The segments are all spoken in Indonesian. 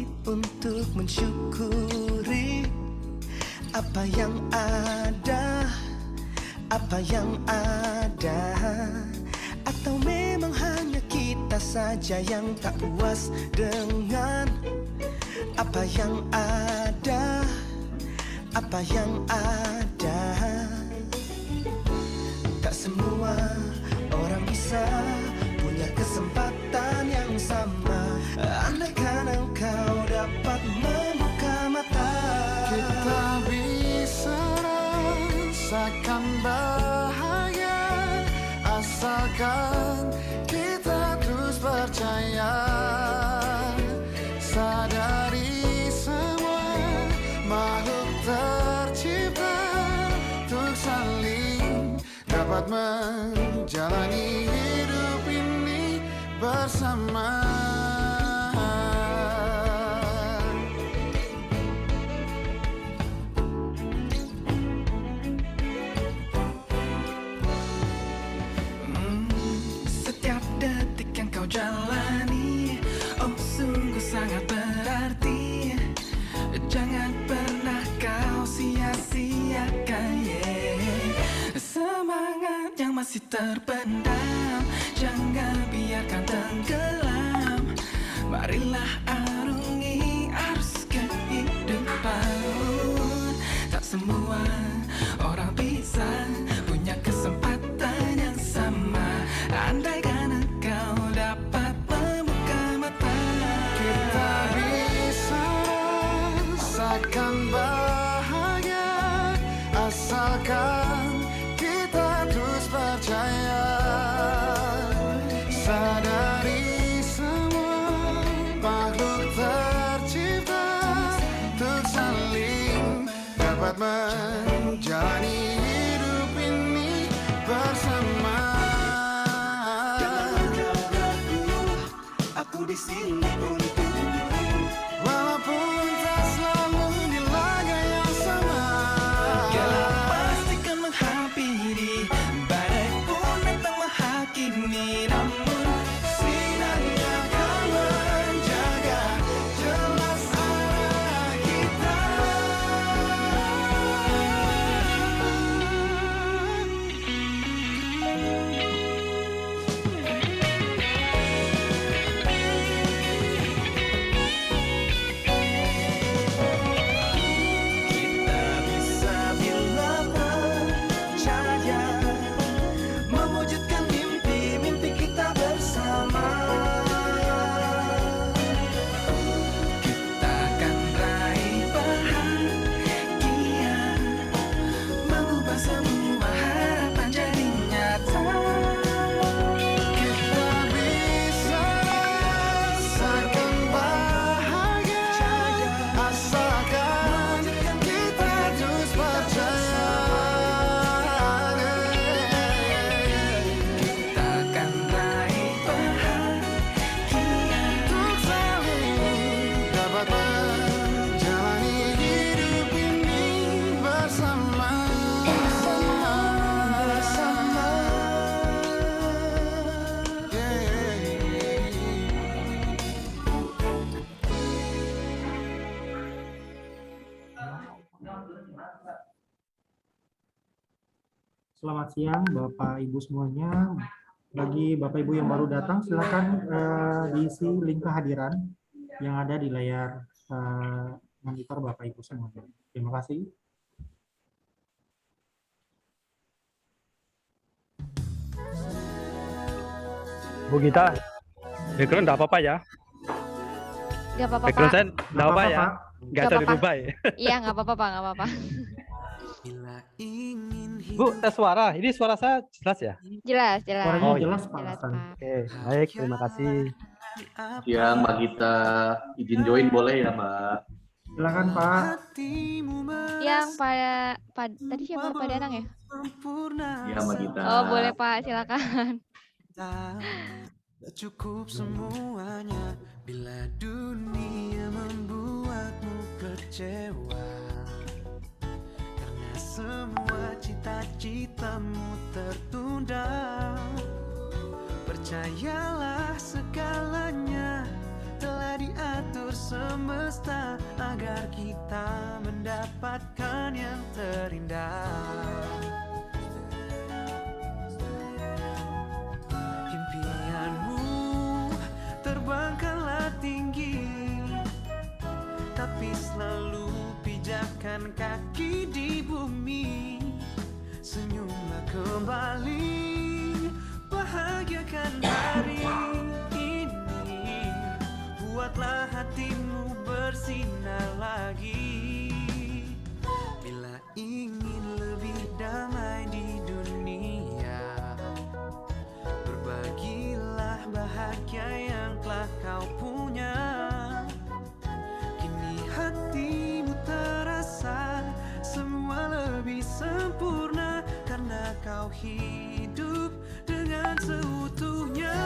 sulit untuk mensyukuri apa yang ada, atau memang hanya kita saja yang tak puas dengan apa yang ada. Tak semua orang bisa punya kesempatan yang sama. Andaikan engkau dapat membuka mata, kita bisa rasakan bahagia asalkan kita terus percaya. Sadari semua makhluk tercipta untuk saling dapat menjalani hidup ini bersama. Setiap detik yang kau jalani, oh sungguh sangat berarti. Jangan pernah kau sia-siakan, semangat yang masih terpendam, jangan biarkan tenggelam. Marilah arungi arus kehidupan. Tak semua orang bisa punya kesempatan yang sama. Andaikan engkau dapat membuka mata, Kita bisa rasakan bahagia asalkan kita terus percaya. Sadari semua makhluk tercipta untuk saling dapat menjalani hidup ini bersama. aku di sini untukmu. Walaupun tak selalu di laga yang sama, Gelap pasti kan menghampiri, badai pun datang menghakimi. Namun sinarnya akan menjaga jelas arah kita. Kita bisa bila percaya mewujudkan mimpi-mimpi kita bersama. Kita akan raih bahagia, mengubah semua harapan jadi nyata. kita bisa rasakan bahagia asalkan kita terus percaya. Kita akan raih bahagia, Untuk saling dapat menjalani hidup ini bersama. Selamat siang Bapak Ibu semuanya. Bagi Bapak Ibu yang baru datang, silakan diisi link kehadiran yang ada di layar monitor Bapak Ibu semuanya. Terima kasih. Bu Gita, background enggak apa-apa ya? Gak apa-apa, Background Pak. saya enggak apa ya? Enggak Nggak usah apa-apa. dirubah ya? Iya, nggak apa-apa, Pak. Nggak apa-apa. Bu, tes suara. Ini suara saya jelas ya? Jelas, jelas. Suaranya Oh, iya. jelas Pak Jelas, Hasan. Pak. Oke, baik. Terima kasih. Siang Mbak Gita, izin join boleh ya Mbak? Silakan Pak. Yang tadi siapa? Pak Danang ya? Iya Mbak Gita. Oh, boleh Pak, silakan. Tak cukup semuanya bila dunia membuatmu kecewa, karena semua cita-citamu tertunda. Percayalah segalanya telah diatur semestinya. agar kita mendapatkan yang terindah. Impianmu terbangkanlah tinggi, tapi selalu pijakkan kaki di bumi. Senyumlah kembali, bahagiakan hari ini. Buatlah hatimu bersinar lagi. Bila ingin lebih damai di dunia, berbagilah bahagia yang telah kau punya. Kini hatimu terasa semua lebih sempurna, karena kau hidup dengan seutuhnya.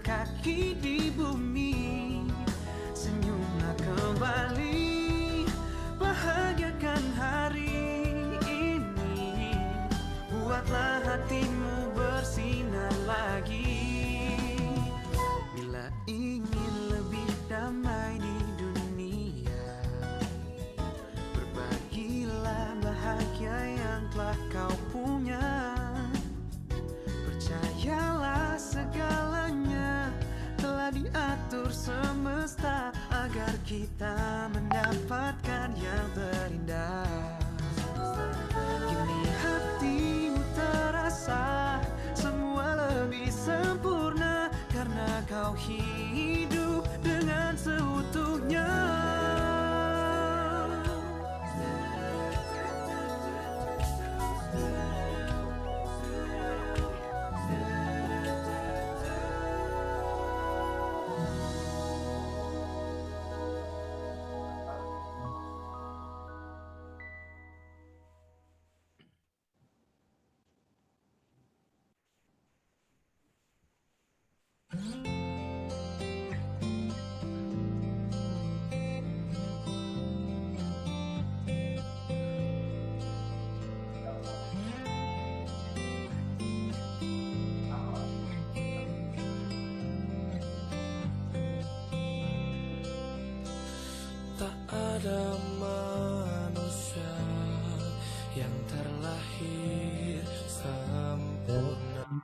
Kaki di bumi, senyumlah kembali, bahagiakan hari ini. Buatlah hatimu bersinar lagi. Bila ingin lebih damai di dunia, berbagilah bahagia yang telah kau punya. Percayalah segalanya telah diatur semesta agar kita mendapatkan yang terindah. Kini hatimu terasa semua lebih sempurna, karena kau hidup dengan seutuhnya. Tak ada manusia yang terlahir sempurna.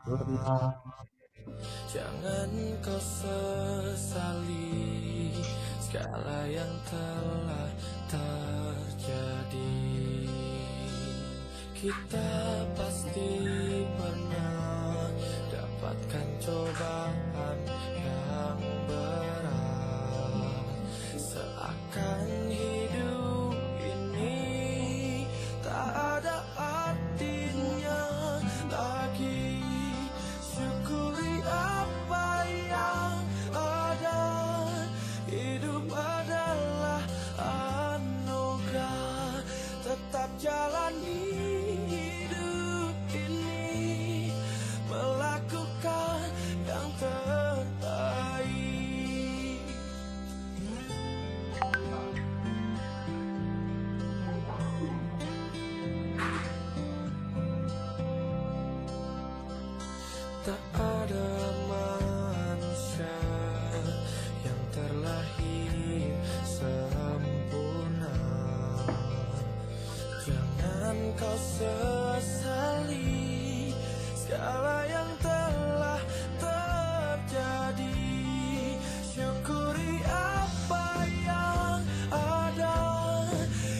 Jangan kau sesali segala yang telah terjadi. Kita pasti pernah dapatkan cobaan yang berat. Seakan hidup ini tak ada artinya lagi. Syukuri apa yang ada. Hidup adalah anugerah. Tetap jalani hidup ini, melakukan yang terbaik. Tak ada manusia yang terlahir sempurna. Jangan kau sesali segala yang telah terjadi. Syukuri apa yang ada.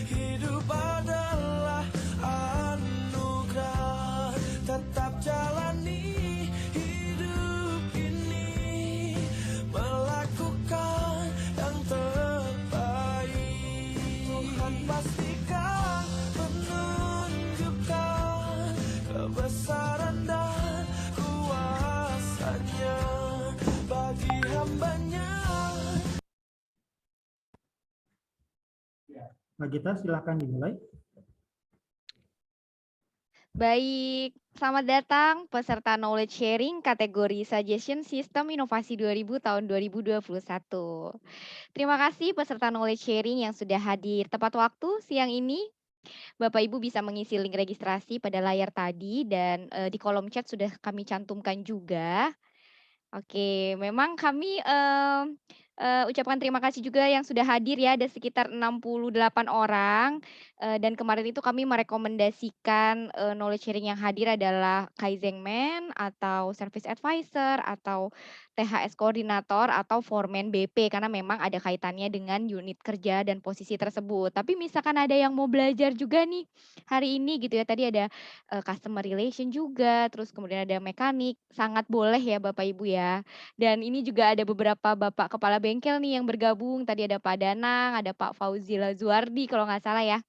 Hidup adalah anugerah. Tetap jalani hidup ini, melakukan yang terbaik. Tuhan pastikan menunjukkan kebesaran dan kuasa-Nya. Mbak Gita, silakan dimulai. Baik, selamat datang peserta knowledge sharing kategori Suggestion System Inovasi 2000 tahun 2021. Terima kasih peserta knowledge sharing yang sudah hadir tepat waktu siang ini. Bapak Ibu bisa mengisi link registrasi pada layar tadi dan di kolom chat sudah kami cantumkan juga. Oke, memang kami ucapkan terima kasih juga yang sudah hadir ya, ada sekitar 68 orang. Dan kemarin itu kami merekomendasikan knowledge sharing yang hadir adalah Kaizenman atau Service Advisor atau THS Koordinator atau Foreman BP karena memang ada kaitannya dengan unit kerja dan posisi tersebut. Tapi misalkan ada yang mau belajar juga nih hari ini gitu ya, tadi ada customer relation juga, terus kemudian ada mekanik, sangat boleh ya Bapak Ibu ya. Dan ini juga ada beberapa Bapak Kepala Bengkel nih yang bergabung, tadi ada Pak Danang, ada Pak Fauzi Lazuardi kalau nggak salah ya.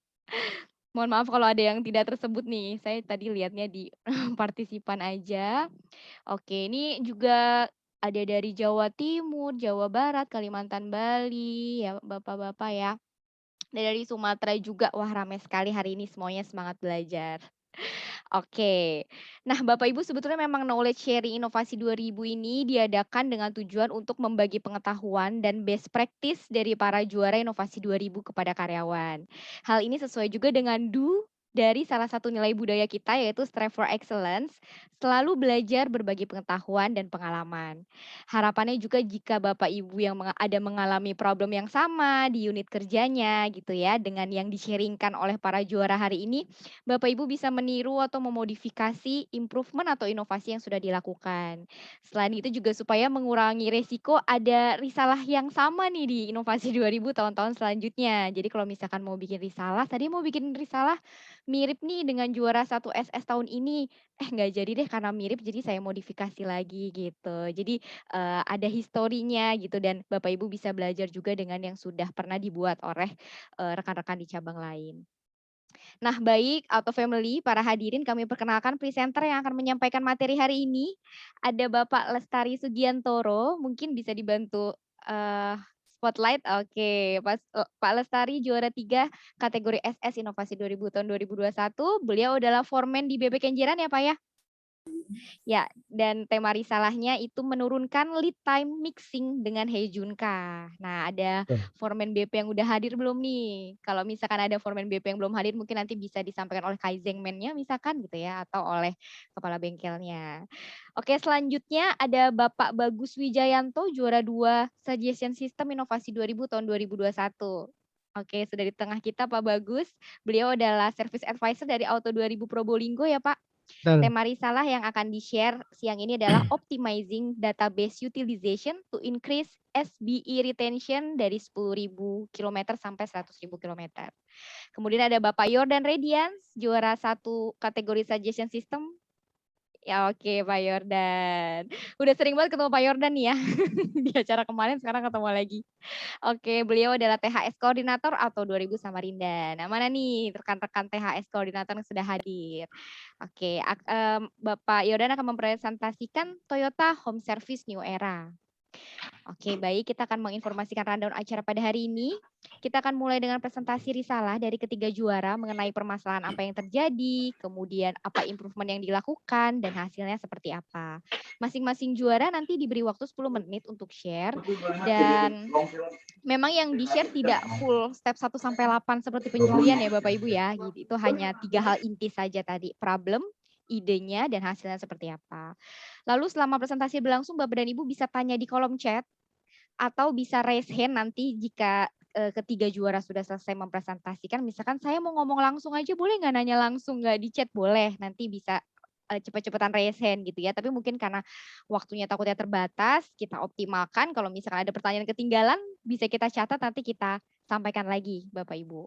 Mohon maaf kalau ada yang tidak tersebut nih, saya tadi lihatnya di partisipan aja. Oke, ini juga ada dari Jawa Timur, Jawa Barat, Kalimantan, Bali, ya Bapak-Bapak ya. Dan dari Sumatera juga, wah ramai sekali hari ini semuanya semangat belajar. Oke. Nah, Bapak Ibu sebetulnya memang knowledge sharing inovasi 2000 ini diadakan dengan tujuan untuk membagi pengetahuan dan best practice dari para juara inovasi 2000 kepada karyawan. Hal ini sesuai juga dengan dari salah satu nilai budaya kita yaitu Strive for Excellence, selalu belajar berbagi pengetahuan dan pengalaman. Harapannya juga jika Bapak Ibu yang ada mengalami problem yang sama di unit kerjanya gitu ya dengan yang di-sharingkan oleh para juara hari ini, Bapak Ibu bisa meniru atau memodifikasi improvement atau inovasi yang sudah dilakukan. Selain itu juga supaya mengurangi resiko ada risalah yang sama nih di inovasi 2000 tahun-tahun selanjutnya. Jadi kalau misalkan mau bikin risalah, tadi mau bikin risalah mirip nih dengan juara 1 SS tahun ini, nggak jadi deh karena mirip jadi saya modifikasi lagi gitu. Jadi ada historinya gitu dan Bapak Ibu bisa belajar juga dengan yang sudah pernah dibuat oleh rekan-rekan di cabang lain. Nah, baik Auto Family, para hadirin kami perkenalkan presenter yang akan menyampaikan materi hari ini. Ada Bapak Lestari Sugiantoro, mungkin bisa dibantu spotlight. Oke, Pak Lestari juara 3 kategori SS Inovasi 2000 tahun 2021. Beliau adalah foreman di BB Kenjeran ya Pak ya? Ya, dan tema risalahnya itu menurunkan lead time mixing dengan Heijunka. Nah, ada foreman BP yang udah hadir belum nih? Kalau misalkan ada foreman BP yang belum hadir, mungkin nanti bisa disampaikan oleh Kaizenman-nya misalkan gitu ya, atau oleh kepala bengkelnya. Oke, selanjutnya ada Bapak Bagus Wijayanto, juara 2 Suggestion System Inovasi 2000 tahun 2021. Oke, sudah di tengah kita Pak Bagus. Beliau adalah Service Advisor dari Auto 2000 Probolinggo ya Pak. Tema risalah yang akan di-share siang ini adalah Optimizing Database Utilization to Increase SBE Retention dari 10.000 km sampai 100.000 km. Kemudian ada Bapak Yordan Redians, juara 1 kategori Suggestion System. Ya oke Pak Yordan. Udah sering banget ketemu Pak Yordan nih ya. Di acara kemarin sekarang ketemu lagi. Oke, beliau adalah THS Koordinator atau 2000 Samarinda. Nah, mana nih rekan-rekan THS Koordinator yang sudah hadir? Oke, Bapak Yordan akan mempresentasikan Toyota Home Service New Era. Oke, baik. Kita akan menginformasikan rundown acara pada hari ini. Kita akan mulai dengan presentasi risalah dari ketiga juara mengenai permasalahan apa yang terjadi, kemudian apa improvement yang dilakukan, dan hasilnya seperti apa. Masing-masing juara nanti diberi waktu 10 menit untuk share, dan memang yang di-share tidak full step 1 sampai 8 seperti penyuluhan ya Bapak Ibu ya. Itu hanya 3 hal inti saja tadi, problem, idenya, dan hasilnya seperti apa. Lalu selama presentasi berlangsung, Bapak dan Ibu bisa tanya di kolom chat, atau bisa raise hand nanti jika ketiga juara sudah selesai mempresentasikan. Misalkan saya mau ngomong langsung aja, boleh nggak nanya langsung, nggak di chat boleh, nanti bisa cepet-cepetan raise hand gitu ya. Tapi mungkin karena waktunya takutnya terbatas, kita optimalkan. Kalau misalkan ada pertanyaan ketinggalan, bisa kita catat, nanti kita sampaikan lagi Bapak Ibu.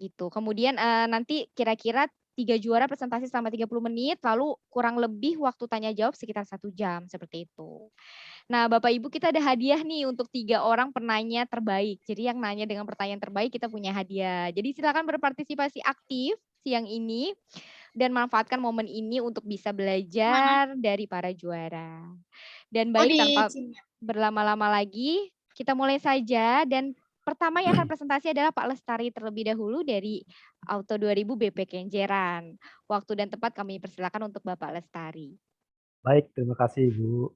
Gitu. Kemudian nanti kira-kira 3 juara presentasi selama 30 menit, lalu kurang lebih waktu tanya jawab sekitar 1 jam, seperti itu. Nah, Bapak Ibu kita ada hadiah nih untuk 3 orang penanya terbaik. Jadi yang nanya dengan pertanyaan terbaik kita punya hadiah. Jadi silakan berpartisipasi aktif siang ini dan manfaatkan momen ini untuk bisa belajar dari para juara. Dan baik tanpa berlama-lama lagi, kita mulai saja dan Pertama yang akan presentasi adalah Pak Lestari terlebih dahulu dari Auto 2000 BP Kenjeran. Waktu dan tempat kami persilakan untuk Bapak Lestari. Baik, terima kasih Ibu.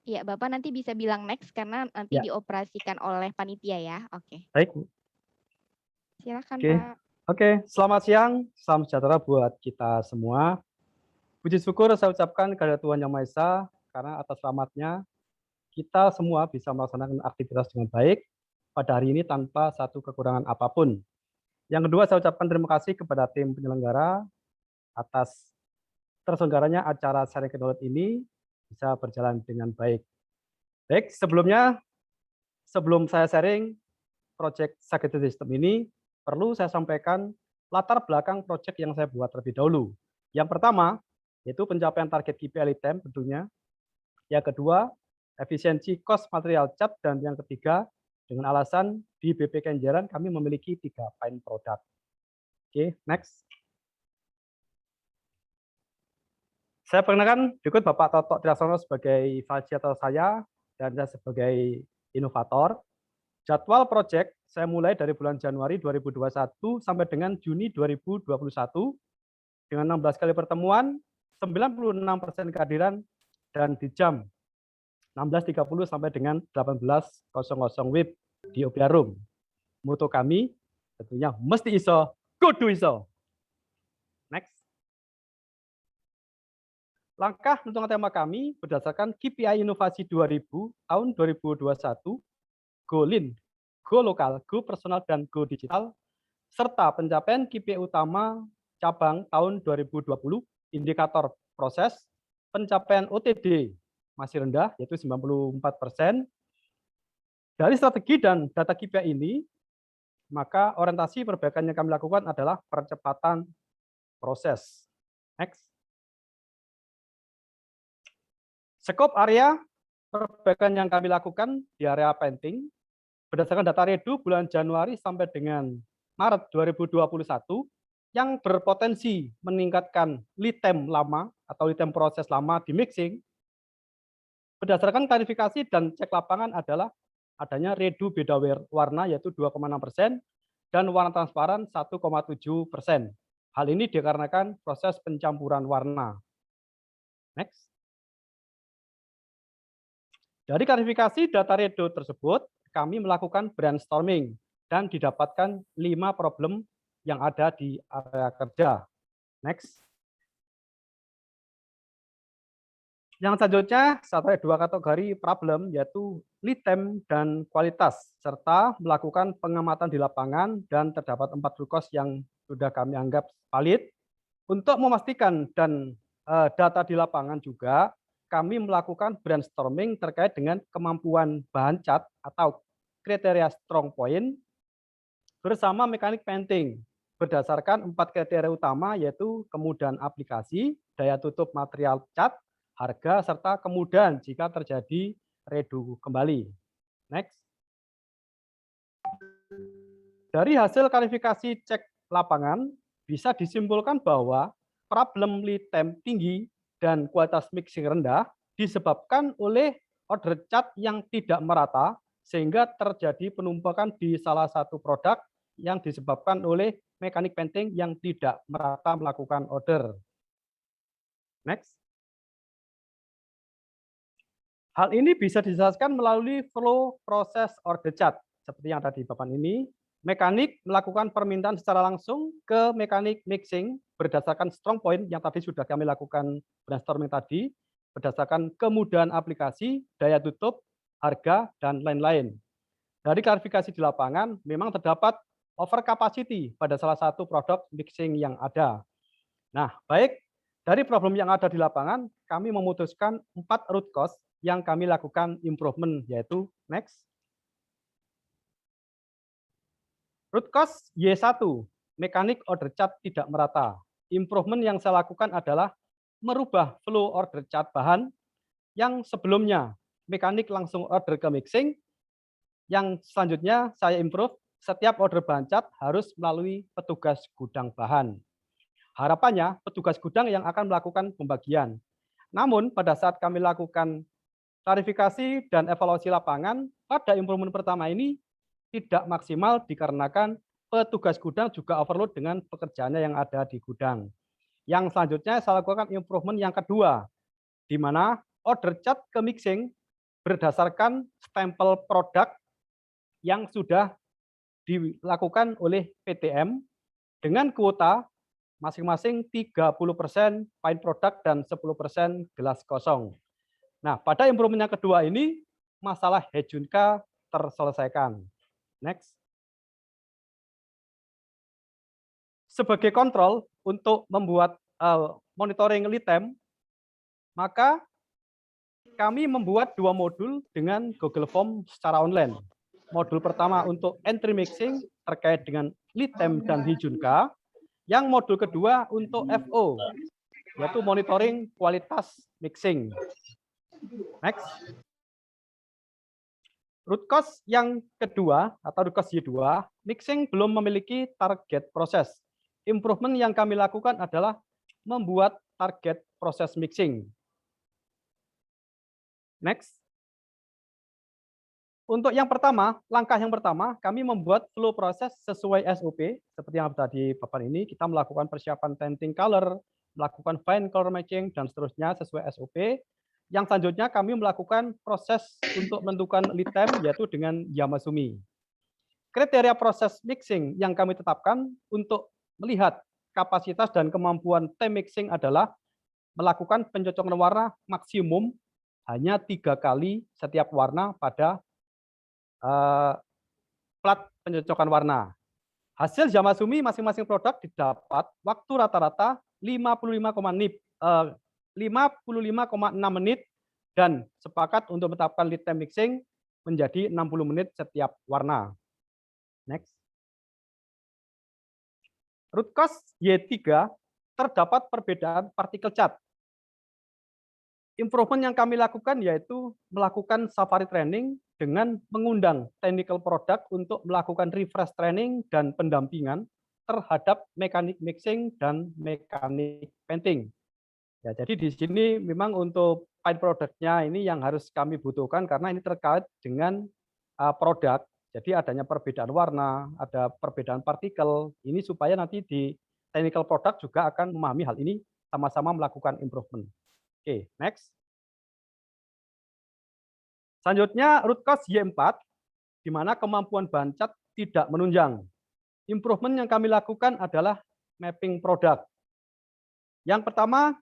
Iya, Bapak nanti bisa bilang next karena nanti Ya. dioperasikan oleh panitia ya. Oke. Baik, Silakan Oke. Pak. Oke, selamat siang, salam sejahtera buat kita semua. Puji syukur saya ucapkan kepada Tuhan Yang Maha Esa, karena atas rahmat-Nya kita semua bisa melaksanakan aktivitas dengan baik pada hari ini tanpa satu kekurangan apapun. Yang kedua, saya ucapkan terima kasih kepada tim penyelenggara atas terselenggaranya acara sharing knowledge ini bisa berjalan dengan baik. Baik, sebelum saya sharing proyek Sageti System ini, perlu saya sampaikan latar belakang proyek yang saya buat terlebih dahulu. Yang pertama, yaitu pencapaian target KPI item tentunya. Yang kedua, efisiensi cost material cat. Dan yang ketiga, dengan alasan di BP Kenjeran kami memiliki 3 fine product. Oke, next. Saya perkenalkan berikut Bapak Toto Triasono sebagai fasilitator saya dan saya sebagai inovator. Jadwal proyek saya mulai dari bulan Januari 2021 sampai dengan Juni 2021 dengan 16 kali pertemuan, 96% kehadiran, dan di jam 16.30 sampai dengan 18.00 WIB di OPR Room. Moto kami tentunya mesti iso, kudu iso. Next. Langkah menentukan tema kami berdasarkan KPI Inovasi 2000 tahun 2021, Go Lean, Go Lokal, Go Personal, dan Go Digital, serta pencapaian KPI utama cabang tahun 2020, indikator proses, pencapaian OTD masih rendah, yaitu 94%. Dari strategi dan data KPI ini, maka orientasi perbaikan yang kami lakukan adalah percepatan proses. Next. Skop area perbaikan yang kami lakukan di area painting, berdasarkan data Redu bulan Januari sampai dengan Maret 2021, yang berpotensi meningkatkan lead time lama atau lead time proses lama di mixing, berdasarkan klarifikasi dan cek lapangan adalah adanya redu beda warna yaitu 2,6% dan warna transparan 1,7%. Hal ini dikarenakan proses pencampuran warna. Next. Dari klarifikasi data redu tersebut, kami melakukan brainstorming dan didapatkan 5 problem yang ada di area kerja. Next. Yang selanjutnya, ada 2 kategori problem, yaitu lead time dan kualitas, serta melakukan pengamatan di lapangan dan terdapat 4 root cause yang sudah kami anggap valid. Untuk memastikan dan data di lapangan juga, kami melakukan brainstorming terkait dengan kemampuan bahan cat atau kriteria strong point bersama mekanik painting berdasarkan 4 kriteria utama, yaitu kemudahan aplikasi, daya tutup material cat, harga, serta kemudahan jika terjadi redo kembali. Next. Dari hasil klarifikasi cek lapangan, bisa disimpulkan bahwa problem lead time tinggi dan kualitas mixing rendah disebabkan oleh order cat yang tidak merata, sehingga terjadi penumpukan di salah satu produk yang disebabkan oleh mekanik painting yang tidak merata melakukan order. Next. Hal ini bisa dijelaskan melalui flow proses order cat. Seperti yang ada di papan ini, mekanik melakukan permintaan secara langsung ke mekanik mixing berdasarkan strong point yang tadi sudah kami lakukan brainstorming tadi, berdasarkan kemudahan aplikasi, daya tutup, harga, dan lain-lain. Dari klarifikasi di lapangan, memang terdapat over capacity pada salah satu produk mixing yang ada. Nah, baik, dari problem yang ada di lapangan, kami memutuskan 4 root cause yang kami lakukan improvement, yaitu next. Root cause Y1, mekanik order cat tidak merata. Improvement yang saya lakukan adalah merubah flow order cat bahan yang sebelumnya mekanik langsung order ke mixing, yang selanjutnya saya improve setiap order bahan cat harus melalui petugas gudang bahan. Harapannya petugas gudang yang akan melakukan pembagian. Namun pada saat kami lakukan klarifikasi dan evaluasi lapangan, pada improvement pertama ini tidak maksimal dikarenakan petugas gudang juga overload dengan pekerjaannya yang ada di gudang. Yang selanjutnya saya lakukan improvement yang kedua, di mana order chart ke mixing berdasarkan stempel produk yang sudah dilakukan oleh PTM dengan kuota masing-masing 30% fine product dan 10% gelas kosong. Nah, pada improvement yang kedua ini, masalah Hejunka terselesaikan. Next. Sebagai kontrol untuk membuat monitoring lead time, maka kami membuat 2 modul dengan Google Form secara online. Modul pertama untuk entry mixing terkait dengan lead time dan Hejunka. Yang modul kedua untuk FO, yaitu monitoring kualitas mixing. Next. Root cause yang kedua atau root cause Y2, mixing belum memiliki target proses. Improvement yang kami lakukan adalah membuat target proses mixing. Next. Untuk yang pertama, langkah yang pertama, kami membuat flow proses sesuai SOP. Seperti yang ada di papan ini, kita melakukan persiapan tinting color, melakukan fine color matching, dan seterusnya sesuai SOP. Yang selanjutnya kami melakukan proses untuk menentukan lead time, yaitu dengan Yamasumi. Kriteria proses mixing yang kami tetapkan untuk melihat kapasitas dan kemampuan time mixing adalah melakukan pencocokan warna maksimum hanya 3 kali setiap warna pada plat pencocokan warna. Hasil Yamasumi masing-masing produk didapat waktu rata-rata 55,6 menit dan sepakat untuk menetapkan lead time mixing menjadi 60 menit setiap warna. Next. Root cause Y3 terdapat perbedaan partikel cat. Improvement yang kami lakukan yaitu melakukan safari training dengan mengundang technical product untuk melakukan refresh training dan pendampingan terhadap mekanik mixing dan mekanik painting. Ya, jadi di sini memang untuk fine product-nya ini yang harus kami butuhkan karena ini terkait dengan produk. Jadi adanya perbedaan warna, ada perbedaan partikel. Ini supaya nanti di technical product juga akan memahami hal ini, sama-sama melakukan improvement. Oke, next. Selanjutnya root cause Y4, di mana kemampuan bahan cat tidak menunjang. Improvement yang kami lakukan adalah mapping produk. Yang pertama,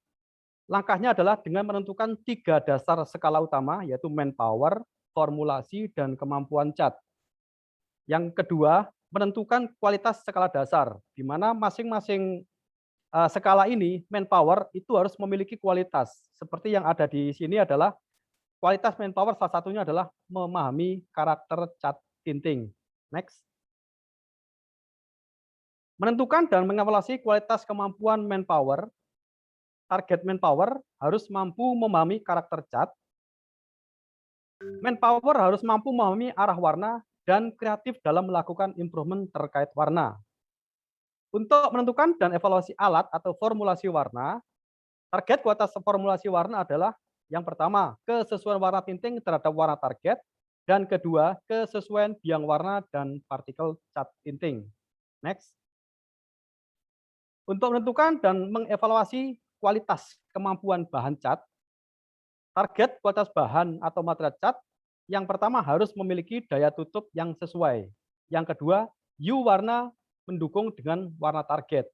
langkahnya adalah dengan menentukan 3 dasar skala utama, yaitu manpower, formulasi, dan kemampuan cat. Yang kedua, menentukan kualitas skala dasar, di mana masing-masing skala ini, manpower, itu harus memiliki kualitas. Seperti yang ada di sini adalah kualitas manpower salah satunya adalah memahami karakter cat tinting. Next. Menentukan dan mengevaluasi kualitas kemampuan manpower. Target manpower harus mampu memahami karakter cat. Manpower harus mampu memahami arah warna dan kreatif dalam melakukan improvement terkait warna. Untuk menentukan dan evaluasi alat atau formulasi warna, target kualitas formulasi warna adalah yang pertama, kesesuaian warna tinting terhadap warna target, dan kedua, kesesuaian biang warna dan partikel cat tinting. Next. Untuk menentukan dan mengevaluasi kualitas kemampuan bahan cat, target kualitas bahan atau material cat, yang pertama harus memiliki daya tutup yang sesuai. Yang kedua, hue warna mendukung dengan warna target.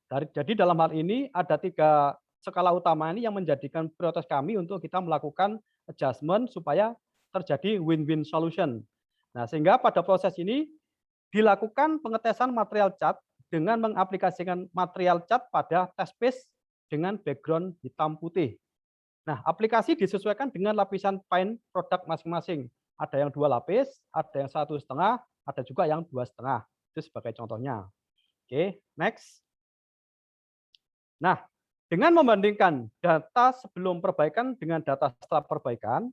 Jadi dalam hal ini ada 3 skala utama ini yang menjadikan prioritas kami untuk kita melakukan adjustment supaya terjadi win-win solution. Nah, sehingga pada proses ini dilakukan pengetesan material cat dengan mengaplikasikan material cat pada test piece dengan background hitam putih. Nah, aplikasi disesuaikan dengan lapisan fine produk masing-masing. Ada yang 2 lapis, ada yang 1,5, ada juga yang 2,5. Itu sebagai contohnya. Oke, next. Nah, dengan membandingkan data sebelum perbaikan dengan data setelah perbaikan,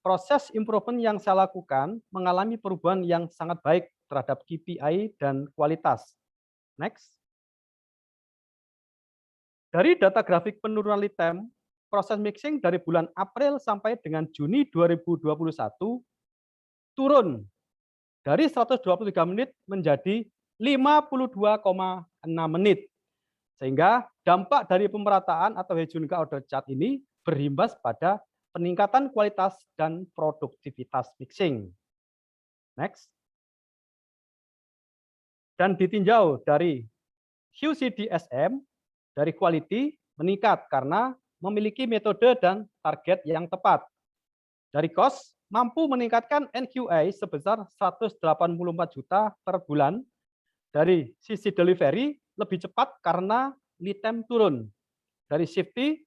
proses improvement yang saya lakukan mengalami perubahan yang sangat baik terhadap KPI dan kualitas. Next. Dari data grafik penurunan lead time proses mixing dari bulan April sampai dengan Juni 2021 turun dari 123 menit menjadi 52,6 menit. Sehingga dampak dari pemerataan atau Heijunka Order Chart ini berimbas pada peningkatan kualitas dan produktivitas mixing. Next. Dan ditinjau dari QCDSM, dari quality meningkat karena memiliki metode dan target yang tepat. Dari cost, mampu meningkatkan NQA sebesar 184 juta per bulan. Dari sisi delivery, lebih cepat karena lead time turun. Dari safety,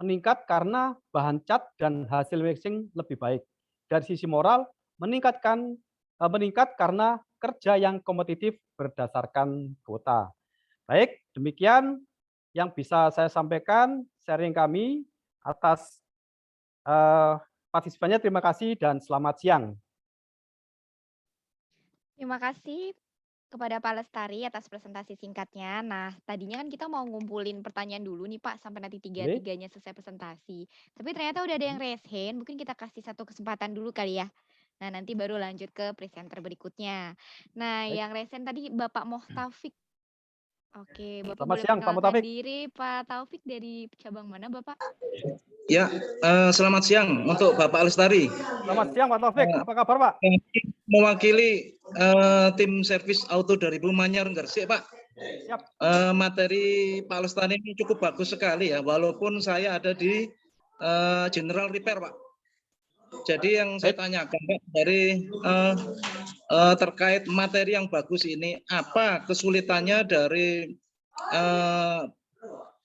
meningkat karena bahan cat dan hasil mixing lebih baik. Dari sisi moral, meningkat karena kerja yang kompetitif berdasarkan kuota. Baik, demikian yang bisa saya sampaikan, sharing kami atas partisipannya. Terima kasih dan selamat siang. Terima kasih kepada Pak Lestari atas presentasi singkatnya. Nah, tadinya kan kita mau ngumpulin pertanyaan dulu nih Pak, sampai nanti tiga-tiganya selesai presentasi. Tapi ternyata udah ada yang raise hand, mungkin kita kasih satu kesempatan dulu kali ya. Nah, nanti baru lanjut ke presenter berikutnya. Nah, Baik. yang raise hand tadi Bapak Mohtaufik. Oke, Bapak Selamat boleh siang, Pak perkenalkan Mohtaufik. diri. Pak Taufik dari cabang mana, Bapak? Ya, selamat siang untuk Bapak Lestari. Selamat siang Pak Taufik, apa kabar Pak? Mewakili tim servis auto dari Manyar Gresik, Pak. Siap. Materi Pak Lestari ini cukup bagus sekali ya, walaupun saya ada di General Repair, Pak. Jadi yang saya tanyakan Pak, dari terkait materi yang bagus ini, apa kesulitannya dari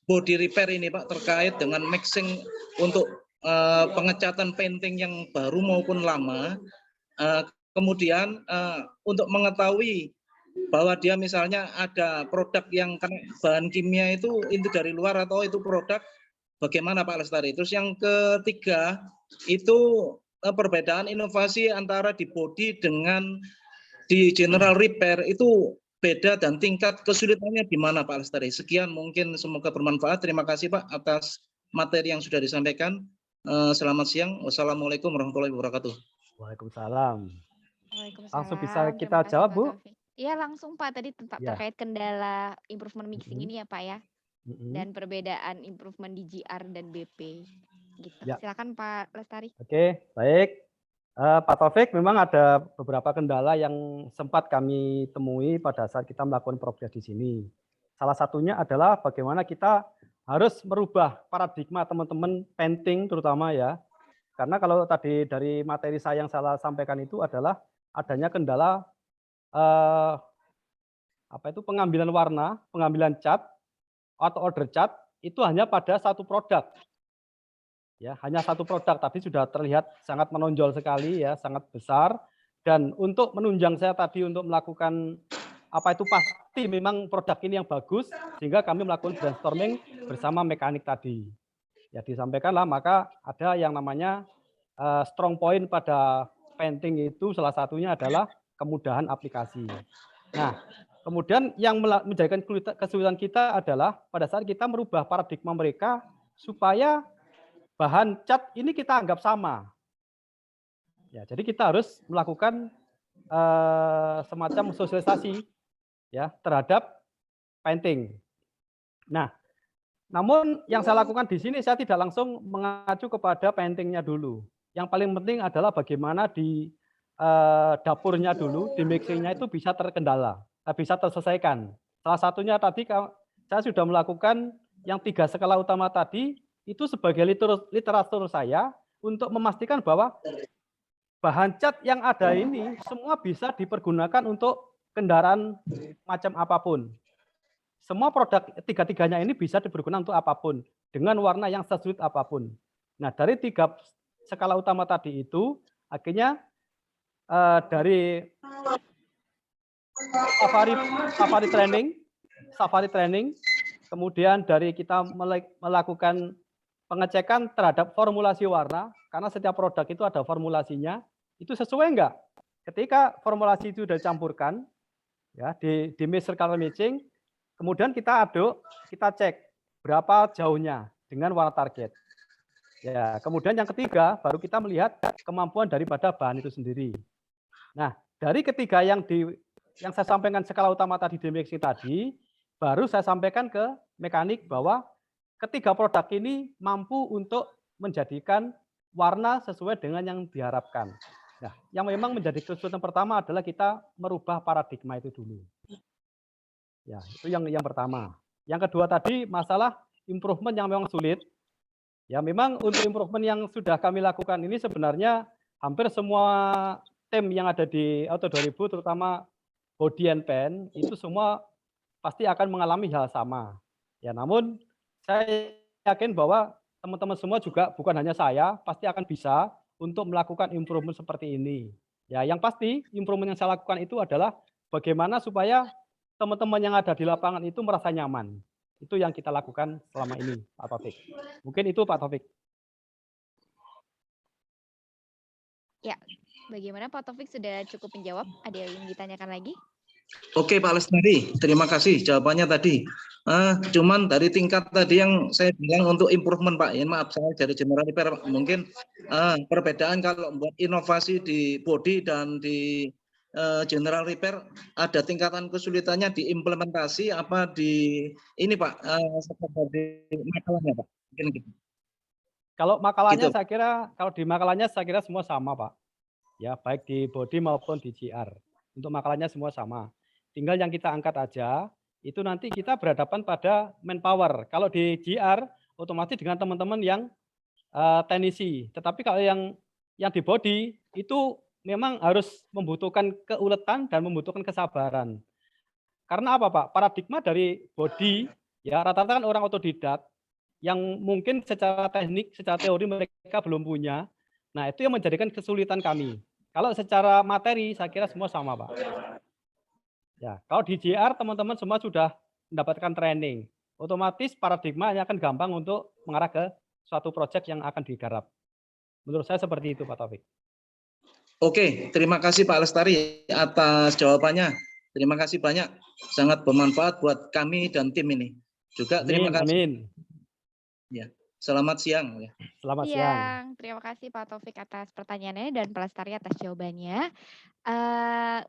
body repair ini Pak, terkait dengan mixing untuk pengecatan painting yang baru maupun lama. Kemudian untuk mengetahui bahwa dia misalnya ada produk yang kena bahan kimia itu dari luar atau itu produk, bagaimana Pak Lestari? Terus yang ketiga itu perbedaan inovasi antara di body dengan di general repair itu beda dan tingkat kesulitannya di mana Pak Lestari? Sekian, mungkin semoga bermanfaat. Terima kasih Pak atas materi yang sudah disampaikan. Selamat siang. Wassalamualaikum warahmatullahi wabarakatuh. Waalaikumsalam. Waalaikumsalam. Langsung bisa Terima kita kasih, jawab Pak Bu? Taufik. Iya, langsung Pak. Tadi Ya. terkait kendala improvement mixing Mhm. ini ya Pak ya. Dan perbedaan improvement di GR dan BP. Gitu. Ya. Silakan Pak Lestari. Oke, baik. Pak Taufik, memang ada beberapa kendala yang sempat kami temui pada saat kita melakukan progres di sini. Salah satunya adalah bagaimana kita harus merubah paradigma teman-teman painting terutama ya. Karena kalau tadi dari materi saya yang saya sampaikan itu adalah adanya kendala pengambilan warna, pengambilan cat atau order cat itu hanya pada satu produk. Ya, hanya satu produk, tapi sudah terlihat sangat menonjol sekali ya, sangat besar. Dan untuk menunjang saya tadi untuk melakukan itu pasti memang produk ini yang bagus, sehingga kami melakukan brainstorming bersama mekanik tadi. Ya disampaikanlah, maka ada yang namanya strong point pada painting itu salah satunya adalah kemudahan aplikasi. Nah, kemudian yang menjadikan kesulitan kita adalah pada saat kita merubah paradigma mereka supaya bahan cat ini kita anggap sama. Ya, jadi kita harus melakukan semacam sosialisasi ya terhadap painting. Nah, namun yang saya lakukan di sini saya tidak langsung mengacu kepada paintingnya dulu. Yang paling penting adalah bagaimana di dapurnya dulu, di mixingnya itu bisa terkendala, bisa terselesaikan. Salah satunya tadi saya sudah melakukan yang 3 skala utama tadi, itu sebagai literatur saya untuk memastikan bahwa bahan cat yang ada ini semua bisa dipergunakan untuk kendaraan macam apapun. Semua produk tiga-tiganya ini bisa dipergunakan untuk apapun dengan warna yang sesulit apapun. Nah, dari 3 skala utama tadi itu akhirnya dari safari training, kemudian dari kita melakukan pengecekan terhadap formulasi warna, karena setiap produk itu ada formulasinya, itu sesuai enggak? Ketika formulasi itu sudah dicampurkan, ya di mixer color matching, kemudian kita aduk, kita cek berapa jauhnya dengan warna target. Ya, kemudian yang ketiga baru kita melihat kemampuan daripada bahan itu sendiri. Nah, dari ketiga yang saya sampaikan skala utama tadi di mixing tadi, baru saya sampaikan ke mekanik bahwa ketiga produk ini mampu untuk menjadikan warna sesuai dengan yang diharapkan. Nah, yang memang menjadi kesulitan pertama adalah kita merubah paradigma itu dulu. Ya, itu yang pertama. Yang kedua tadi masalah improvement yang memang sulit. Ya, memang untuk improvement yang sudah kami lakukan ini sebenarnya hampir semua tim yang ada di Auto 2000 terutama body and pen itu semua pasti akan mengalami hal sama. Ya, namun saya yakin bahwa teman-teman semua juga bukan hanya saya, pasti akan bisa untuk melakukan improvement seperti ini. Ya, yang pasti improvement yang saya lakukan itu adalah bagaimana supaya teman-teman yang ada di lapangan itu merasa nyaman. Itu yang kita lakukan selama ini, Pak Taufik. Mungkin itu Pak Taufik. Ya, bagaimana Pak Taufik sudah cukup menjawab? Ada yang ditanyakan lagi? Oke Pak Lestari, terima kasih jawabannya tadi. Cuman dari tingkat tadi yang saya bilang untuk improvement Pak, ya maaf saya dari general repair Pak. Mungkin perbedaan kalau buat inovasi di body dan di general repair ada tingkatan kesulitannya di implementasi apa di ini Pak, seperti makalahnya Pak. Mungkin gitu. Kalau makalahnya Gitu. saya kira, kalau di makalahnya saya kira semua sama Pak. Ya, baik di body maupun di GR. Untuk makalahnya semua sama. Tinggal yang kita angkat aja, itu nanti kita berhadapan pada manpower. Kalau di GR, otomatis dengan teman-teman yang teknisi. Tetapi kalau yang di body, itu memang harus membutuhkan keuletan dan membutuhkan kesabaran. Karena apa Pak? Paradigma dari body, ya rata-rata kan orang otodidak, yang mungkin secara teknik, secara teori mereka belum punya. Nah, itu yang menjadikan kesulitan kami. Kalau secara materi, saya kira semua sama, Pak. Ya, kalau di JR, teman-teman semua sudah mendapatkan training. Otomatis paradigmanya akan gampang untuk mengarah ke suatu proyek yang akan digarap. Menurut saya seperti itu, Pak Taufik. Oke, terima kasih Pak Lestari atas jawabannya. Terima kasih banyak, sangat bermanfaat buat kami dan tim ini. Juga terima kasih. Amin. Ya, selamat siang. Selamat siang. Terima kasih Pak Taufik atas pertanyaannya dan Pak Lestari atas jawabannya.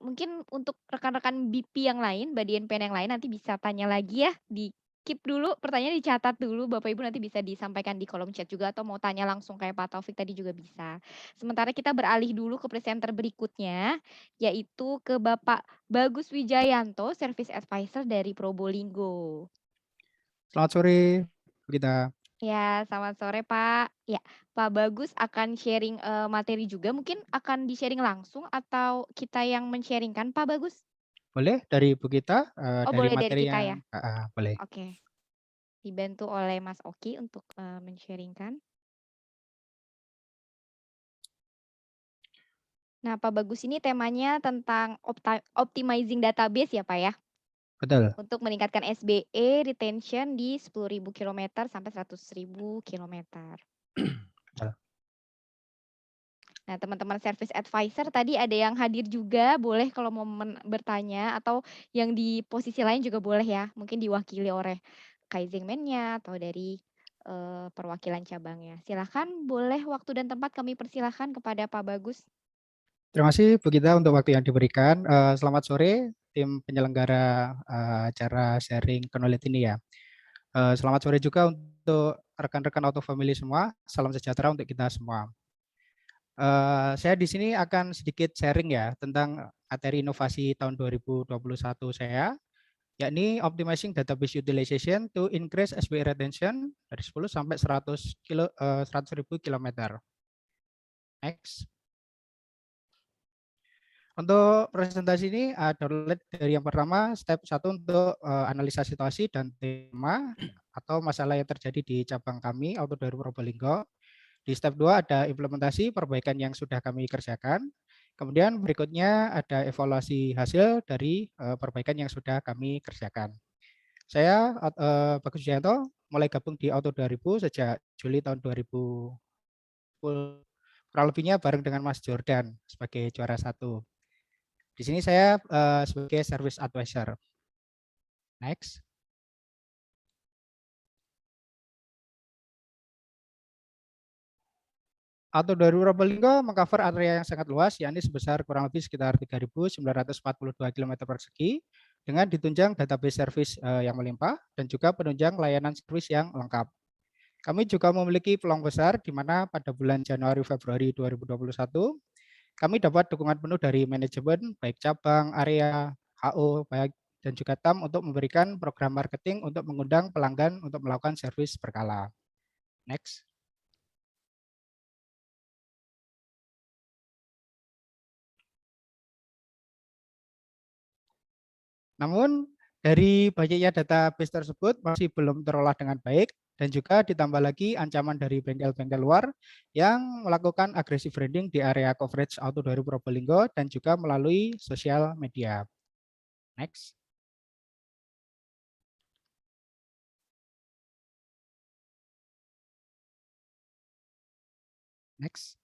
Mungkin untuk rekan-rekan BP yang lain, Badi NPN yang lain nanti bisa tanya lagi ya, di keep dulu, pertanyaan dicatat dulu, Bapak Ibu nanti bisa disampaikan di kolom chat juga atau mau tanya langsung kayak Pak Taufik tadi juga bisa. Sementara kita beralih dulu ke presenter berikutnya, yaitu ke Bapak Bagus Wijayanto, Service Advisor dari Probolinggo. Selamat sore, kita. Ya, selamat sore Pak. Ya, Pak Bagus akan sharing materi juga, mungkin akan di-sharing langsung atau kita yang men-sharingkan Pak Bagus? Boleh dari Bu Gita, Oh, dari boleh dari materi kita ya? yang boleh. Oke. Dibantu oleh Mas Oki untuk men-sharingkan. Nah, Pak Bagus ini temanya tentang optimizing database ya Pak ya? Betul. Untuk meningkatkan SBE retention di 10.000 km sampai 100.000 km. Betul. Nah, teman-teman service advisor tadi ada yang hadir juga, boleh kalau mau bertanya atau yang di posisi lain juga boleh ya, mungkin diwakili oleh Kaizenman-nya atau dari perwakilan cabangnya. Silakan, boleh waktu dan tempat kami persilahkan kepada Pak Bagus. Terima kasih Bu Gita untuk waktu yang diberikan. Selamat sore tim penyelenggara acara sharing knowledge ini ya. Selamat sore juga untuk rekan-rekan Auto Family semua. Salam sejahtera untuk kita semua. Saya di sini akan sedikit sharing ya tentang materi inovasi tahun 2021 saya, yakni optimizing database utilization to increase SBE retention dari 10 sampai 100.000 km. Next. Untuk presentasi ini download dari yang pertama, step 1 untuk analisa situasi dan tema atau masalah yang terjadi di cabang kami Auto 2000 Probolinggo. Di step 2 ada implementasi perbaikan yang sudah kami kerjakan. Kemudian berikutnya ada evaluasi hasil dari perbaikan yang sudah kami kerjakan. Saya Bagus Wijayanto mulai gabung di Auto 2000 sejak Juli tahun 2000. Kurang lebihnya bareng dengan Mas Jordan sebagai juara 1. Di sini saya sebagai service advisor. Next. Auto 2000 Probolinggo mengcover area yang sangat luas, yakni sebesar kurang lebih sekitar 3.942 km persegi, dengan ditunjang database service yang melimpah, dan juga penunjang layanan servis yang lengkap. Kami juga memiliki peluang besar, di mana pada bulan Januari-Februari 2021, kami dapat dukungan penuh dari manajemen, baik cabang, area, HO, baik dan juga TAM untuk memberikan program marketing untuk mengundang pelanggan untuk melakukan servis berkala. Next. Namun dari banyaknya database tersebut masih belum terolah dengan baik, dan juga ditambah lagi ancaman dari bengkel-bengkel luar yang melakukan agresif branding di area coverage Auto 2000 Probolinggo dan juga melalui sosial media. Next. Next.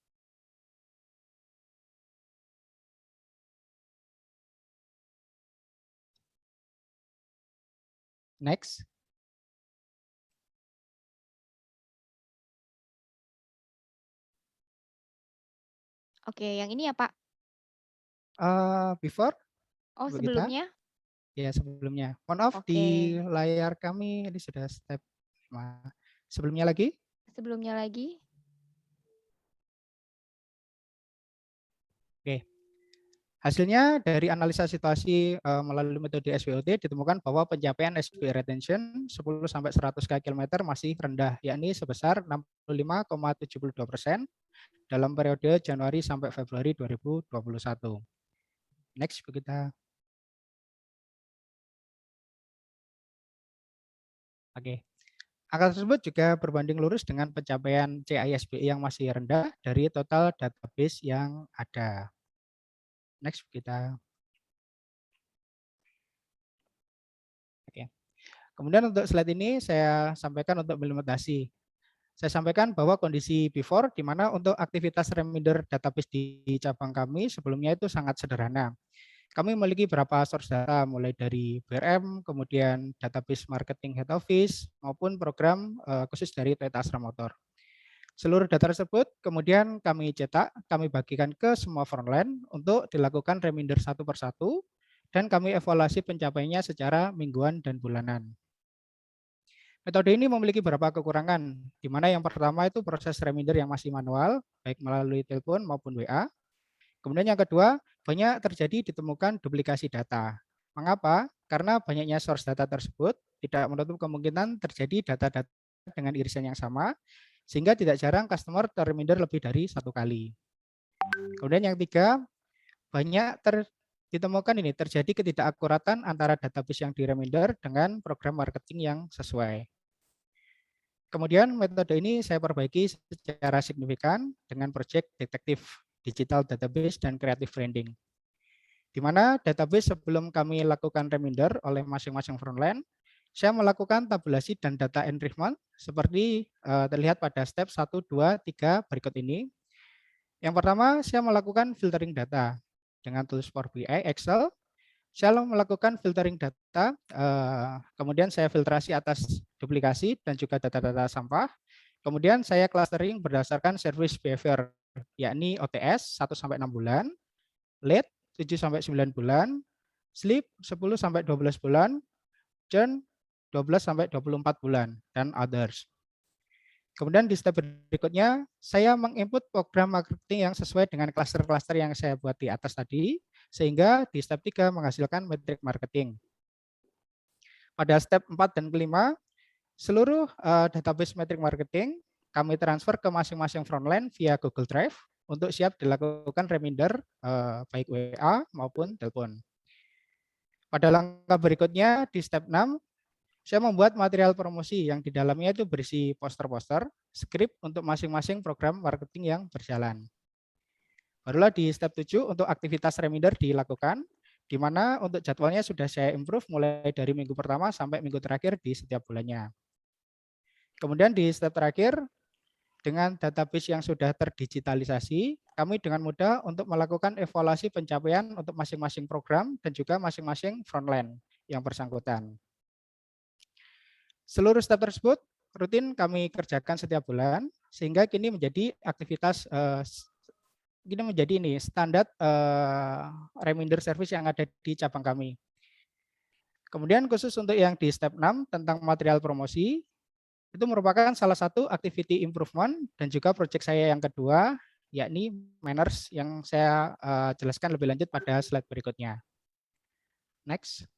Next. Oke, yang ini ya Pak. Before Oh, Ibu Gita? sebelumnya? Ya, sebelumnya. Mohon maaf, Oke. di layar kami ini sudah step. Sebelumnya lagi? Sebelumnya lagi. Oke. Hasilnya dari analisa situasi melalui metode SWOT ditemukan bahwa pencapaian SPO retention 10-100 km masih rendah, yakni sebesar 65,72% dalam periode Januari sampai Februari 2021. Next, Bu Gita. Oke. Angka tersebut juga berbanding lurus dengan pencapaian CISBI yang masih rendah dari total database yang ada. Next, kita. Oke. Kemudian untuk slide ini saya sampaikan untuk implementasi. Saya sampaikan bahwa kondisi before, di mana untuk aktivitas reminder database di cabang kami sebelumnya itu sangat sederhana. Kami memiliki beberapa source data, mulai dari BRM, kemudian database marketing head office, maupun program khusus dari Toyota Astra Motor. Seluruh data tersebut kemudian kami cetak, kami bagikan ke semua frontline untuk dilakukan reminder satu persatu, dan kami evaluasi pencapaiannya secara mingguan dan bulanan. Metode ini memiliki beberapa kekurangan, di mana yang pertama itu proses reminder yang masih manual, baik melalui telepon maupun WA. Kemudian yang kedua, banyak terjadi ditemukan duplikasi data. Mengapa? Karena banyaknya source data tersebut tidak menutup kemungkinan terjadi data-data dengan irisan yang sama, sehingga tidak jarang customer terreminder lebih dari satu kali. Kemudian yang ketiga, banyak ditemukan ini terjadi ketidakakuratan antara database yang direminder dengan program marketing yang sesuai. Kemudian metode ini saya perbaiki secara signifikan dengan proyek detektif digital database dan creative branding, di mana database sebelum kami lakukan reminder oleh masing-masing frontline, saya melakukan tabulasi dan data enrichment seperti terlihat pada step 1, 2, 3 berikut ini. Yang pertama, saya melakukan filtering data dengan tools Power BI, Excel. Saya melakukan filtering data, kemudian saya filtrasi atas duplikasi dan juga data-data sampah. Kemudian saya clustering berdasarkan service behavior, yakni OTS 1-6 bulan, late 7-9 bulan, sleep 10-12 bulan, churn 12-24 bulan, dan others. Kemudian di step berikutnya, saya menginput program marketing yang sesuai dengan cluster-cluster yang saya buat di atas tadi, sehingga di step 3 menghasilkan metrik marketing. Pada step 4 dan 5, seluruh database metrik marketing kami transfer ke masing-masing frontline via Google Drive untuk siap dilakukan reminder baik WA maupun telepon. Pada langkah berikutnya di step 6, saya membuat material promosi yang di dalamnya itu berisi poster-poster, skrip untuk masing-masing program marketing yang berjalan. Barulah di step 7 untuk aktivitas reminder dilakukan, di mana untuk jadwalnya sudah saya improve mulai dari minggu pertama sampai minggu terakhir di setiap bulannya. Kemudian di step terakhir, dengan database yang sudah terdigitalisasi, kami dengan mudah untuk melakukan evaluasi pencapaian untuk masing-masing program dan juga masing-masing frontline yang bersangkutan. Seluruh step tersebut rutin kami kerjakan setiap bulan, sehingga kini menjadi aktivitas kini menjadi ini standar reminder service yang ada di cabang kami. Kemudian khusus untuk yang di step 6 tentang material promosi, itu merupakan salah satu activity improvement dan juga proyek saya yang kedua, yakni manners yang saya jelaskan lebih lanjut pada slide berikutnya. Next.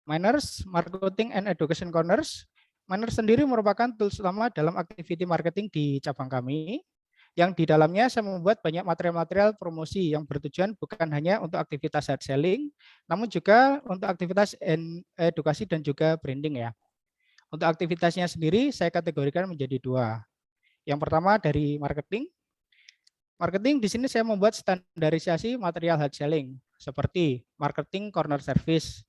Manners, Marketing and Education Corners. Manners sendiri merupakan tools utama dalam activity marketing di cabang kami, yang di dalamnya saya membuat banyak material-material promosi yang bertujuan bukan hanya untuk aktivitas hard selling, namun juga untuk aktivitas edukasi dan juga branding ya. Untuk aktivitasnya sendiri saya kategorikan menjadi dua. Yang pertama dari marketing. Marketing di sini saya membuat standarisasi material hard selling seperti marketing corner service.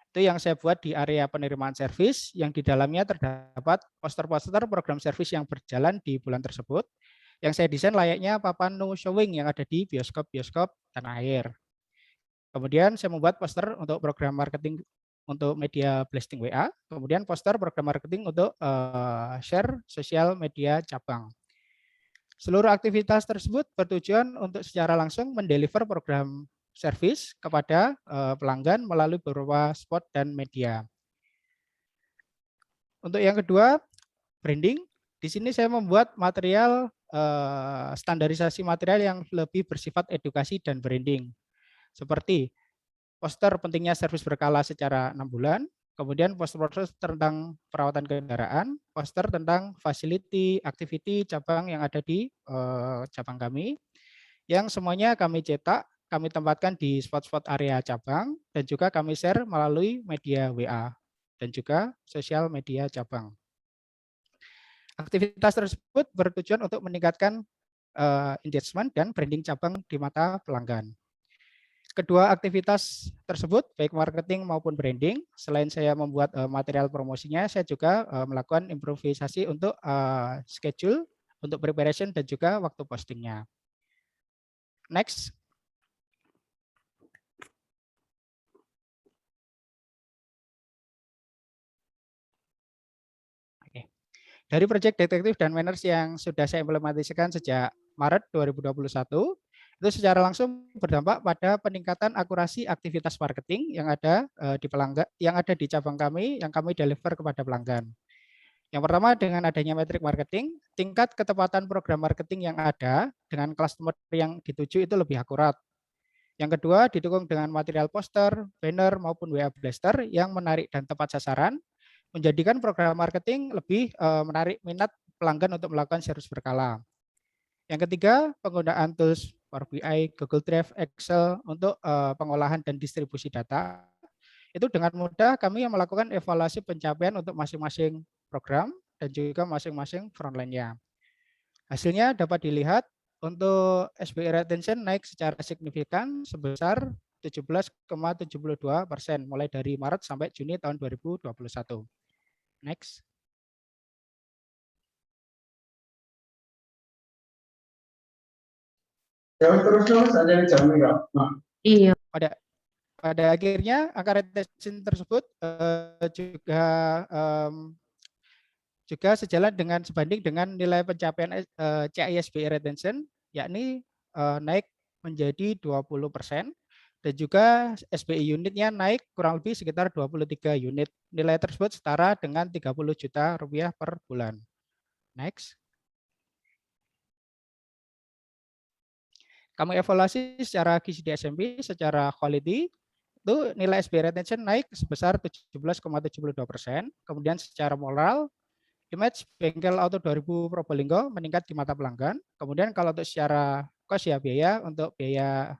Itu yang saya buat di area penerimaan servis yang di dalamnya terdapat poster-poster program servis yang berjalan di bulan tersebut yang saya desain layaknya papan no showing yang ada di bioskop-bioskop tanah air. Kemudian saya membuat poster untuk program marketing untuk media blasting WA, kemudian poster program marketing untuk share sosial media cabang. Seluruh aktivitas tersebut bertujuan untuk secara langsung mendeliver program service kepada pelanggan melalui beberapa spot dan media. Untuk yang kedua, branding. Di sini saya membuat material standarisasi material yang lebih bersifat edukasi dan branding. Seperti poster pentingnya servis berkala secara 6 bulan, kemudian poster-poster tentang perawatan kendaraan, poster tentang facility, activity cabang yang ada di cabang kami, yang semuanya kami cetak, kami tempatkan di spot-spot area cabang, dan juga kami share melalui media WA, dan juga sosial media cabang. Aktivitas tersebut bertujuan untuk meningkatkan engagement dan branding cabang di mata pelanggan. Kedua aktivitas tersebut, baik marketing maupun branding, selain saya membuat material promosinya, saya juga melakukan improvisasi untuk schedule, untuk preparation, dan juga waktu postingnya. Next. Dari proyek detektif dan manners yang sudah saya implementasikan sejak Maret 2021, itu secara langsung berdampak pada peningkatan akurasi aktivitas marketing yang ada di pelanggan, yang ada di cabang kami, yang kami deliver kepada pelanggan. Yang pertama, dengan adanya metrik marketing, tingkat ketepatan program marketing yang ada dengan customer yang dituju itu lebih akurat. Yang kedua, didukung dengan material poster, banner, maupun WA blaster yang menarik dan tepat sasaran, menjadikan program marketing lebih menarik minat pelanggan untuk melakukan servis berkala. Yang ketiga, penggunaan tools Power BI, Google Drive, Excel untuk pengolahan dan distribusi data. Itu dengan mudah kami melakukan evaluasi pencapaian untuk masing-masing program dan juga masing-masing frontline-nya. Hasilnya dapat dilihat untuk SBI retention naik secara signifikan sebesar 17,72% mulai dari Maret sampai Juni tahun 2021. Next. Terus ada yang jam enggak? Iya. Pada akhirnya angka retention tersebut juga sejalan dengan sebanding dengan nilai pencapaian CISBI retention, yakni naik menjadi 20%, dan juga SBI unitnya naik kurang lebih sekitar 23 unit. Nilai tersebut setara dengan 30 juta rupiah per bulan. Next. Kami evaluasi secara gizi di SMP, secara quality, itu nilai SBI retention naik sebesar 17,72%. Kemudian secara moral, image bengkel auto 2000 Probolinggo meningkat di mata pelanggan. Kemudian kalau untuk secara cost ya biaya, untuk biaya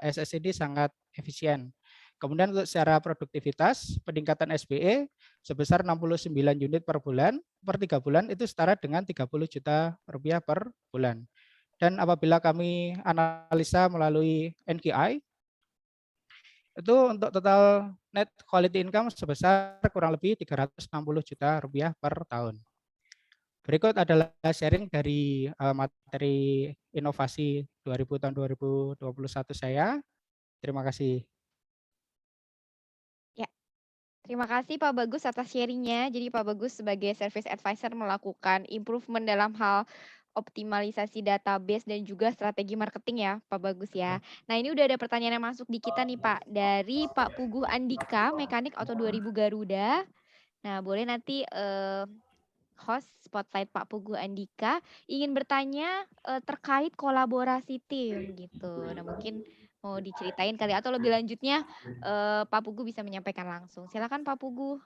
SS ini sangat efisien. Kemudian untuk secara produktivitas, peningkatan SBE sebesar 69 unit per bulan, per 3 bulan itu setara dengan 30 juta rupiah per bulan. Dan apabila kami analisa melalui NKI, itu untuk total net quality income sebesar kurang lebih 360 juta rupiah per tahun. Berikut adalah sharing dari materi inovasi 2000 tahun 2021 saya. Terima kasih. Terima kasih Pak Bagus atas sharingnya. Jadi Pak Bagus sebagai service advisor melakukan improvement dalam hal optimalisasi database dan juga strategi marketing ya Pak Bagus ya. Nah ini udah ada pertanyaan yang masuk di kita nih Pak. Dari Pak Puguh Andika, Mekanik Auto 2000 Garuda. Nah boleh nanti host Spotlight Pak Puguh Andika ingin bertanya terkait kolaborasi tim gitu. Nah mungkin mau diceritain kali atau lebih lanjutnya Pak Puguh bisa menyampaikan langsung. Silakan Pak Puguh.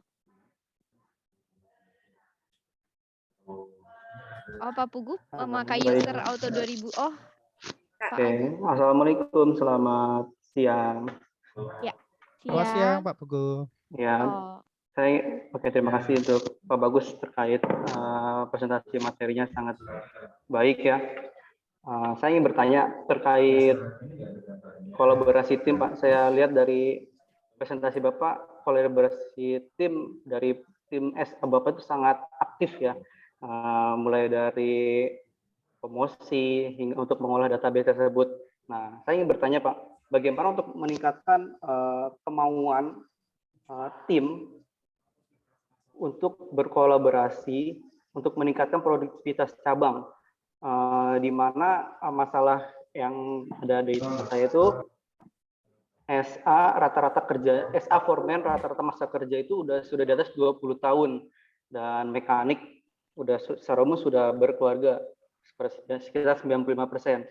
Oh Pak Puguh memakai Baik. user Auto 2000. Oh Pak Oke, Agung. Assalamualaikum, selamat siang. Ya. Selamat siang Siang. Pak Pugu. Ya, Oh. terima kasih untuk Pak Bagus terkait presentasi materinya sangat baik ya. Saya ingin bertanya terkait kolaborasi tim, Pak. Saya lihat dari presentasi Bapak, kolaborasi tim dari tim SA Bapak itu sangat aktif ya. Mulai dari promosi hingga untuk mengolah database tersebut. Nah, saya ingin bertanya Pak, bagaimana untuk meningkatkan kemauan tim untuk berkolaborasi untuk meningkatkan produktivitas cabang, di mana masalah yang ada di tempat saya itu SA rata-rata kerja, SA foreman rata-rata masa kerja itu sudah di atas 20 tahun dan mekanik secara umum sudah berkeluarga sekitar 95%.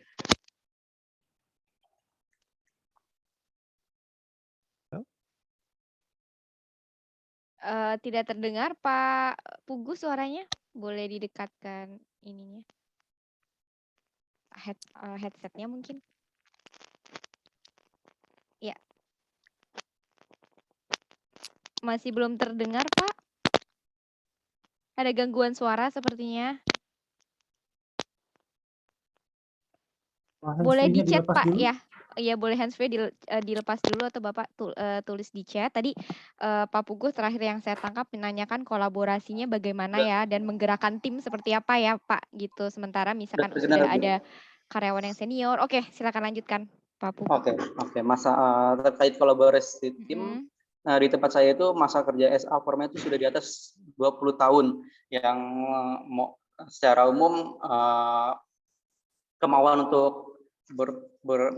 Tidak terdengar Pak Puguh suaranya. Boleh didekatkan ininya. Headsetnya mungkin. Ya. Masih belum terdengar Pak. Ada gangguan suara sepertinya. Boleh di chat Pak ya. Iya boleh handsfree dilepas dulu atau Bapak tulis di chat. Tadi Pak Puguh terakhir yang saya tangkap menanyakan kolaborasinya bagaimana ya dan menggerakkan tim seperti apa ya Pak gitu. Sementara misalkan sudah ada karyawan yang senior. Oke, silakan lanjutkan Pak Puguh. Oke. Masa terkait kolaborasi tim, nah, di tempat saya itu masa kerja SA formal itu sudah di atas 20 tahun yang secara umum kemauan untuk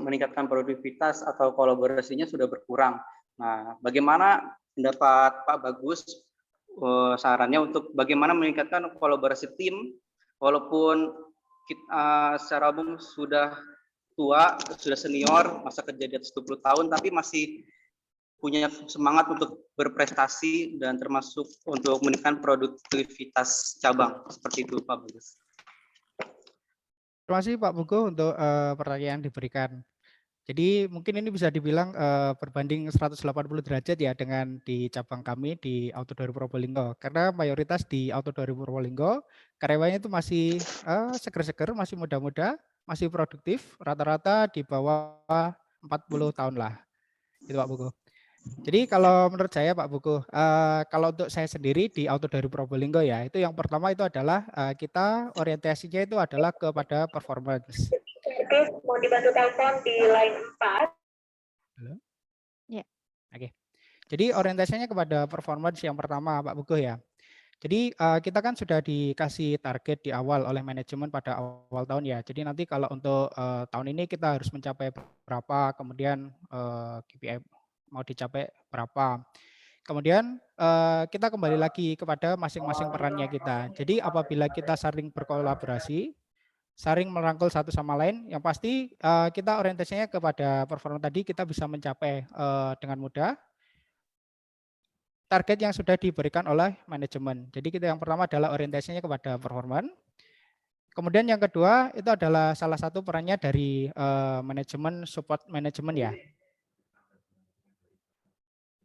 meningkatkan produktivitas atau kolaborasinya sudah berkurang. Nah, bagaimana pendapat Pak Bagus sarannya untuk bagaimana meningkatkan kolaborasi tim walaupun kita secara umum sudah tua, sudah senior, masa kerja di atas 20 tahun, tapi masih punya semangat untuk berprestasi dan termasuk untuk meningkatkan produktivitas cabang. Seperti itu Pak Bagus. Terima kasih Pak Pugu untuk pertanyaan yang diberikan. Jadi mungkin ini bisa dibilang berbanding 180 derajat ya dengan di cabang kami di Auto 2000 Probolinggo. Karena mayoritas di Auto 2000 Probolinggo karyawannya itu masih seger-seger, masih muda-muda, masih produktif, rata-rata di bawah 40 tahun lah. Itu Pak Pugu. Jadi kalau menurut saya Pak Buku, kalau untuk saya sendiri di Auto dari Probolinggo ya, itu yang pertama itu adalah kita orientasinya itu adalah kepada performance. Mau dibantu telepon di line 4. Halo? Ya. Oke. Jadi orientasinya kepada performance yang pertama Pak Buku ya. Jadi kita kan sudah dikasih target di awal oleh manajemen pada awal tahun ya. Jadi nanti kalau untuk tahun ini kita harus mencapai berapa, kemudian KPI mau dicapai berapa. Kemudian kita kembali lagi kepada masing-masing perannya kita. Jadi apabila kita saling berkolaborasi, saling merangkul satu sama lain, yang pasti kita orientasinya kepada performa tadi kita bisa mencapai dengan mudah target yang sudah diberikan oleh manajemen. Jadi kita yang pertama adalah orientasinya kepada performa. Kemudian yang kedua itu adalah salah satu perannya dari manajemen, support manajemen ya.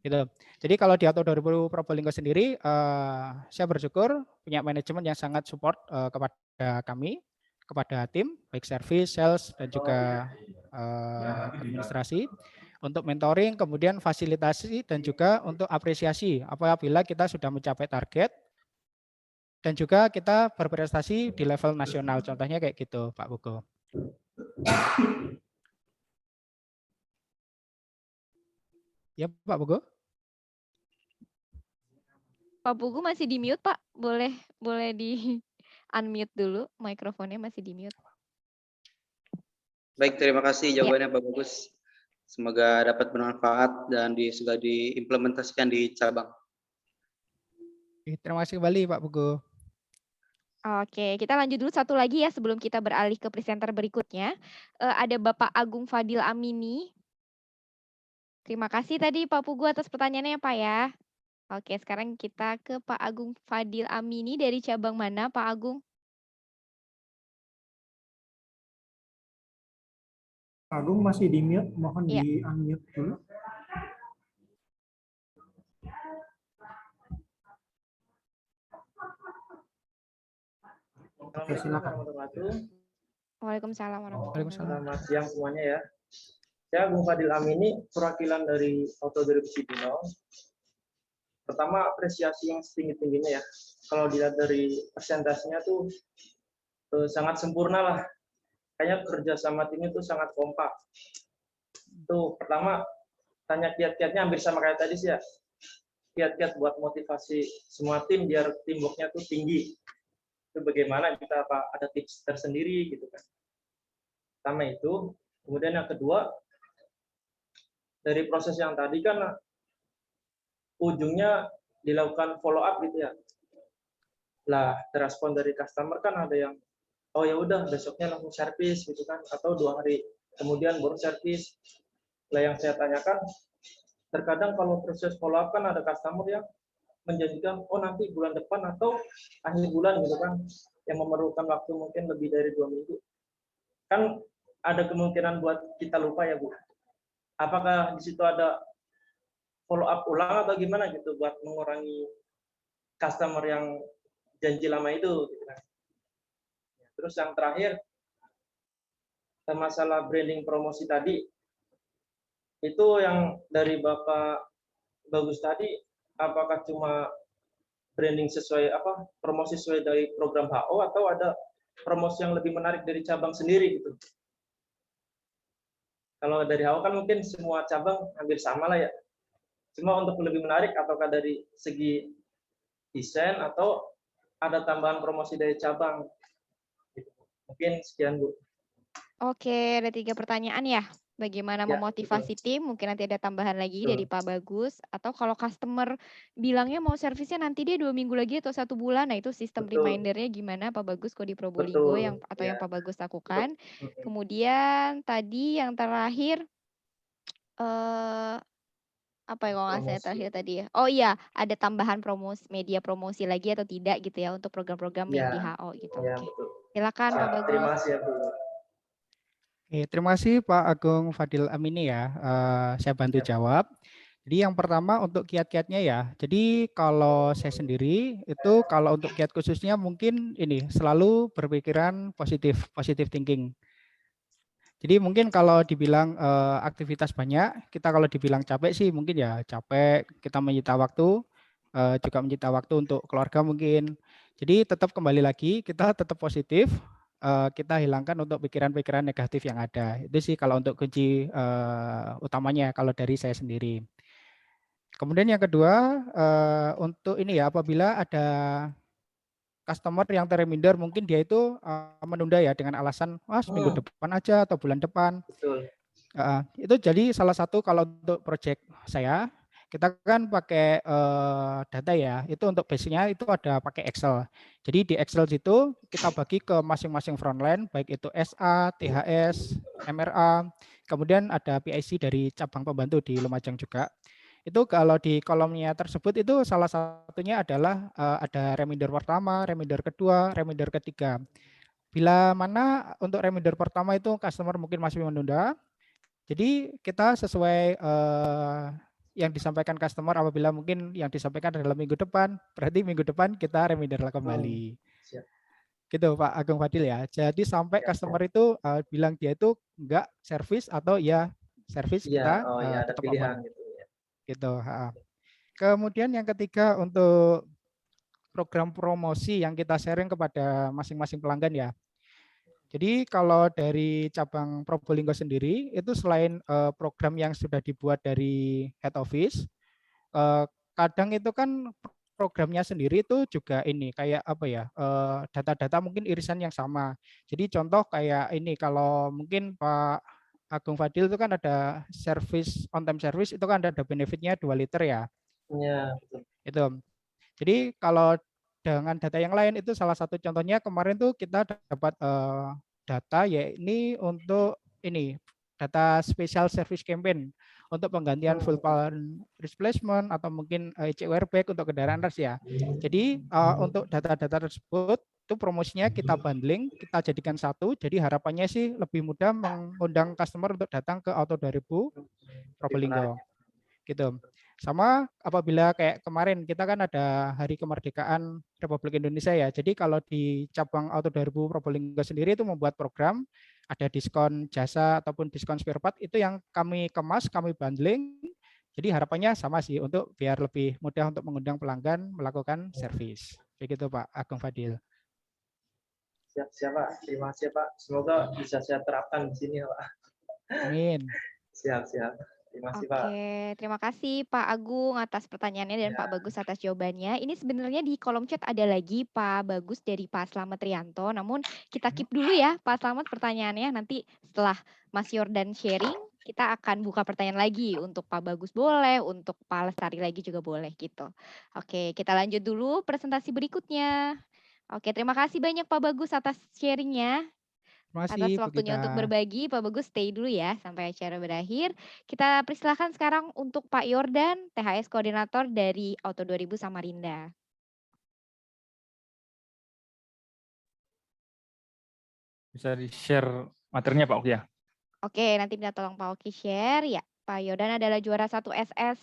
Gitu. Jadi kalau di Auto 2000 Probolinggo sendiri, saya bersyukur punya manajemen yang sangat support kepada kami, kepada tim, baik service, sales, dan juga administrasi, untuk mentoring, kemudian fasilitasi, dan juga untuk apresiasi apabila kita sudah mencapai target, dan juga kita berprestasi di level nasional, contohnya kayak gitu Pak Buko. Ya Pak Buko. Pak Pugu masih di mute, Pak. Boleh di unmute dulu, mikrofonnya masih di mute. Baik, terima kasih Ya. jawabannya Pak Bagus. Semoga dapat bermanfaat dan sudah diimplementasikan di cabang. Terima kasih kembali Pak Pugu. Oke, kita lanjut dulu satu lagi ya sebelum kita beralih ke presenter berikutnya. Ada Bapak Agung Fadil Amini. Terima kasih tadi Pak Pugu atas pertanyaannya Pak ya. Oke, sekarang kita ke Pak Agung Fadil Amini dari cabang mana Pak Agung? Pak Agung masih di mute, mohon Iya. di unmute dulu. Oke, silakan. Waalaikumsalam warahmatullahi wabarakatuh. Selamat siang semuanya ya. Saya Agung Fadil Amini, perwakilan dari Auto Derivasi Binong. Pertama, apresiasi yang setinggi-tingginya ya. Kalau dilihat dari presentasinya tuh sangat sempurna lah. Kayaknya kerja sama tim itu sangat kompak. Itu pertama, tanya kiat-kiatnya hampir sama kayak tadi sih ya. Kiat-kiat buat motivasi semua tim biar teamwork-nya tuh tinggi. Itu bagaimana kita ada tips tersendiri gitu kan. Pertama itu, kemudian yang kedua, dari proses yang tadi kan ujungnya dilakukan follow up gitu ya. Lah, respon dari customer kan ada yang oh ya udah besoknya langsung servis gitu kan, atau 2 hari kemudian baru servis. Lah yang saya tanyakan, terkadang kalau proses follow up kan ada customer yang menjanjikan oh nanti bulan depan atau akhir bulan gitu kan, yang memerlukan waktu mungkin lebih dari 2 minggu. Kan ada kemungkinan buat kita lupa ya Bu. Apakah di situ ada follow up ulang atau gimana gitu buat mengurangi customer yang janji lama itu gitu kan. Terus yang terakhir, masalah branding promosi tadi, itu yang dari Bapak Bagus tadi, apakah cuma branding sesuai promosi sesuai dari program HO atau ada promosi yang lebih menarik dari cabang sendiri gitu? Kalau dari HO kan mungkin semua cabang hampir sama lah ya. Cuma untuk lebih menarik apakah dari segi desain atau ada tambahan promosi dari cabang? Mungkin sekian Bu. Oke, ada 3 pertanyaan ya. Bagaimana Ya, memotivasi tim? Mungkin nanti ada tambahan lagi Betul. dari Pak Bagus. Atau kalau customer bilangnya mau servisnya nanti dia 2 minggu lagi atau 1 bulan. Nah itu sistem Betul. remindernya gimana Pak Bagus kalau di Probolinggo Betul. atau Ya. yang Pak Bagus lakukan. Oke. Kemudian tadi yang terakhir apa ya kalau nggak saya Promosi. terakhir tadi ya. Oh iya, ada tambahan media promosi lagi atau tidak gitu ya untuk program-program yang di Ya. HO gitu. Ya, Oke. betul. Silakan Pak Bagus. Terima kasih ya Bu. Terima kasih Pak Agung Fadil Amini ya. Saya bantu jawab. Jadi yang pertama untuk kiat-kiatnya ya. Jadi kalau saya sendiri itu kalau untuk kiat khususnya mungkin ini selalu berpikiran positif thinking. Jadi mungkin kalau dibilang aktivitas banyak, kita kalau dibilang capek sih mungkin ya capek, kita menyita waktu, juga menyita waktu untuk keluarga mungkin. Jadi tetap kembali lagi, kita tetap positif, kita hilangkan untuk pikiran-pikiran negatif yang ada. Itu sih kalau untuk kunci utamanya kalau dari saya sendiri. Kemudian yang kedua, untuk ini ya apabila ada customer yang terreminder mungkin dia itu menunda ya dengan alasan seminggu depan aja atau bulan depan. Betul. Itu jadi salah satu kalau untuk project saya kita kan pakai data ya, itu untuk base-nya itu ada pakai Excel. Jadi di Excel situ kita bagi ke masing-masing frontline baik itu SA, THS, MRA, kemudian ada PIC dari cabang pembantu di Lumajang juga. Itu kalau di kolomnya tersebut itu salah satunya adalah ada reminder pertama, reminder kedua, reminder ketiga. Bila mana untuk reminder pertama itu customer mungkin masih menunda, jadi kita sesuai yang disampaikan customer apabila mungkin yang disampaikan adalah minggu depan, berarti minggu depan kita reminder kembali. Siap. Gitu Pak Agung Fadil ya. Jadi sampai customer itu bilang dia itu enggak servis atau ya servis kita ada tetap pilihan aman. gitu ya. Gitu. Kemudian yang ketiga untuk program promosi yang kita sharing kepada masing-masing pelanggan ya. Jadi kalau dari cabang Probolinggo sendiri itu selain program yang sudah dibuat dari head office, kadang itu kan programnya sendiri itu juga ini kayak apa ya, data-data mungkin irisan yang sama. Jadi contoh kayak ini, kalau mungkin Pak Agung Fadil itu kan ada service, on time service itu kan ada benefitnya 2 liter ya. Iya, betul. Itu. Jadi kalau dengan data yang lain itu salah satu contohnya kemarin tuh kita dapat data ya ini untuk ini data special service campaign untuk penggantian full power replacement atau mungkin ECU airbag untuk kendaraan ras ya. Jadi untuk data-data tersebut itu promosinya kita bundling, kita jadikan satu. Jadi harapannya sih lebih mudah mengundang customer untuk datang ke Auto 2000 Probolinggo. Gitu. Sama apabila kayak kemarin kita kan ada Hari Kemerdekaan Republik Indonesia ya. Jadi kalau di cabang Auto 2000 Probolinggo sendiri itu membuat program, ada diskon jasa ataupun diskon spare part, itu yang kami kemas, kami bundling. Jadi harapannya sama sih untuk biar lebih mudah untuk mengundang pelanggan melakukan servis. Begitu Pak Agung Fadil. Siap Pak. Terima kasih Pak. Semoga bisa saya terapkan di sini Pak. Amin. Siap. Terima kasih Pak. Oke, terima kasih Pak Agung atas pertanyaannya dan Pak Bagus atas jawabannya. Ini sebenarnya di kolom chat ada lagi Pak Bagus dari Pak Slamet Rianto, namun kita keep dulu ya Pak Slamet pertanyaannya. Nanti setelah Mas Yordan sharing, kita akan buka pertanyaan lagi untuk Pak Bagus boleh, untuk Pak Lestari lagi juga boleh gitu. Oke, kita lanjut dulu presentasi berikutnya. Oke, terima kasih banyak Pak Bagus atas sharingnya. Terima Atas kasih Bu waktunya untuk Gita. berbagi, Pak Bagus stay dulu ya sampai acara berakhir. Kita persilahkan sekarang untuk Pak Yordan, THS Koordinator dari Auto 2000 Samarinda. Bisa di-share materinya Pak Oki ya? Oke, nanti minta tolong Pak Oki share. Ya, Pak Yordan adalah juara 1 SS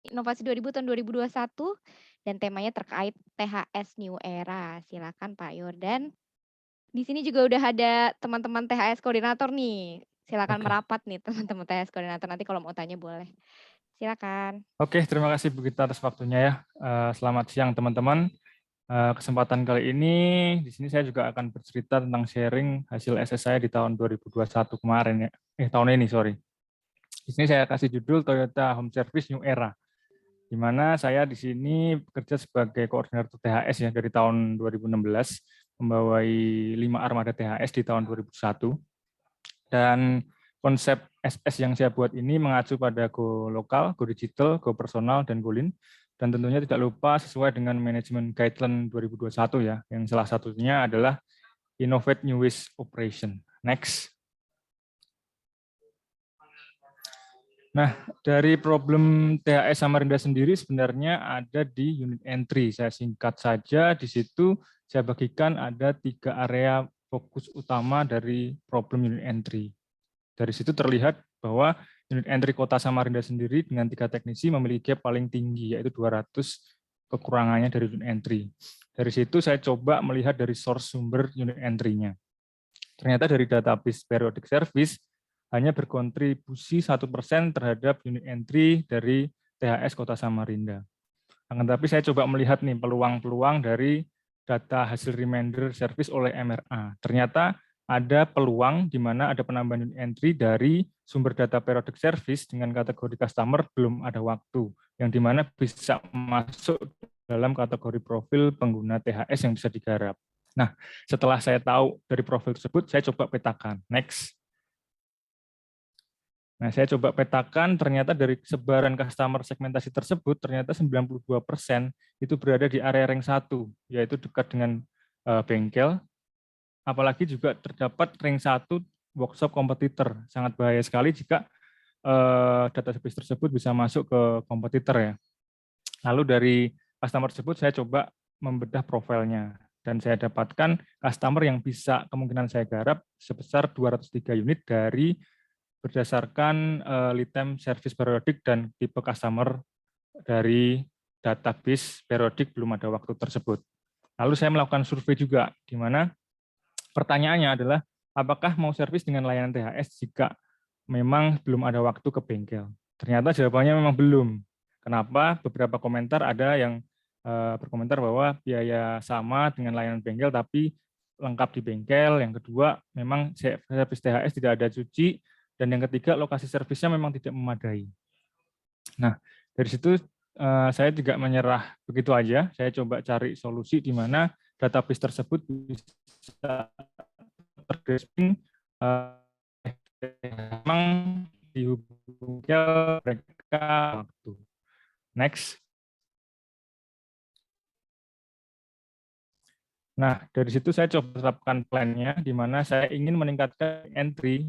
Inovasi 2000 tahun 2021 dan temanya terkait THS New Era. Silakan Pak Yordan. Di sini juga udah ada teman-teman THS Koordinator nih. Silakan merapat nih teman-teman THS Koordinator. Nanti kalau mau tanya boleh. Silakan. Oke, terima kasih Bu Gita atas waktunya ya. Selamat siang teman-teman. Kesempatan kali ini di sini saya juga akan bercerita tentang sharing hasil SS saya di tahun 2021 kemarin ya. Tahun ini sorry. Di sini saya kasih judul Toyota Home Service New Era. Di mana saya di sini bekerja sebagai koordinator THS ya dari tahun 2016, membawai 5 armada THS di tahun 2001. Dan konsep SS yang saya buat ini mengacu pada Go Lokal, Go Digital, Go Personal, dan Go Lean. Dan tentunya tidak lupa sesuai dengan Management Guideline 2021 ya, yang salah satunya adalah Innovate New Ways Operation. Next. Nah, dari problem THS Samarinda sendiri sebenarnya ada di unit entry. Saya singkat saja, di situ saya bagikan ada 3 area fokus utama dari problem unit entry. Dari situ terlihat bahwa unit entry kota Samarinda sendiri dengan 3 teknisi memiliki gap paling tinggi, yaitu 200 kekurangannya dari unit entry. Dari situ saya coba melihat dari source sumber unit entry-nya. Ternyata dari database periodic service, hanya berkontribusi 1% terhadap unit entry dari THS Kota Samarinda. Akan tetapi saya coba melihat nih peluang-peluang dari data hasil reminder service oleh MRA. Ternyata ada peluang di mana ada penambahan unit entry dari sumber data periodic service dengan kategori customer belum ada waktu, yang di mana bisa masuk dalam kategori profil pengguna THS yang bisa digarap. Nah, setelah saya tahu dari profil tersebut, saya coba petakan. Next. Nah, saya coba petakan ternyata dari sebaran customer segmentasi tersebut, ternyata 92% itu berada di area rank 1, yaitu dekat dengan bengkel. Apalagi juga terdapat rank 1 workshop kompetitor. Sangat bahaya sekali jika data service tersebut bisa masuk ke kompetitor ya. Lalu dari customer tersebut saya coba membedah profilnya. Dan saya dapatkan customer yang bisa kemungkinan saya garap sebesar 203 unit dari berdasarkan lead time service periodik dan tipe customer dari database periodik belum ada waktu tersebut. Lalu saya melakukan survei juga, di mana pertanyaannya adalah apakah mau servis dengan layanan THS jika memang belum ada waktu ke bengkel. Ternyata jawabannya memang belum. Kenapa? Beberapa komentar ada yang berkomentar bahwa biaya sama dengan layanan bengkel tapi lengkap di bengkel. Yang kedua, memang servis THS tidak ada cuci. Dan yang ketiga, lokasi servisnya memang tidak memadai. Nah, dari situ saya juga menyerah begitu aja. Saya coba cari solusi di mana database tersebut bisa tergrasping memang dihubungi mereka waktu. Next. Nah, dari situ saya coba terapkan plan-nya, di mana saya ingin meningkatkan entry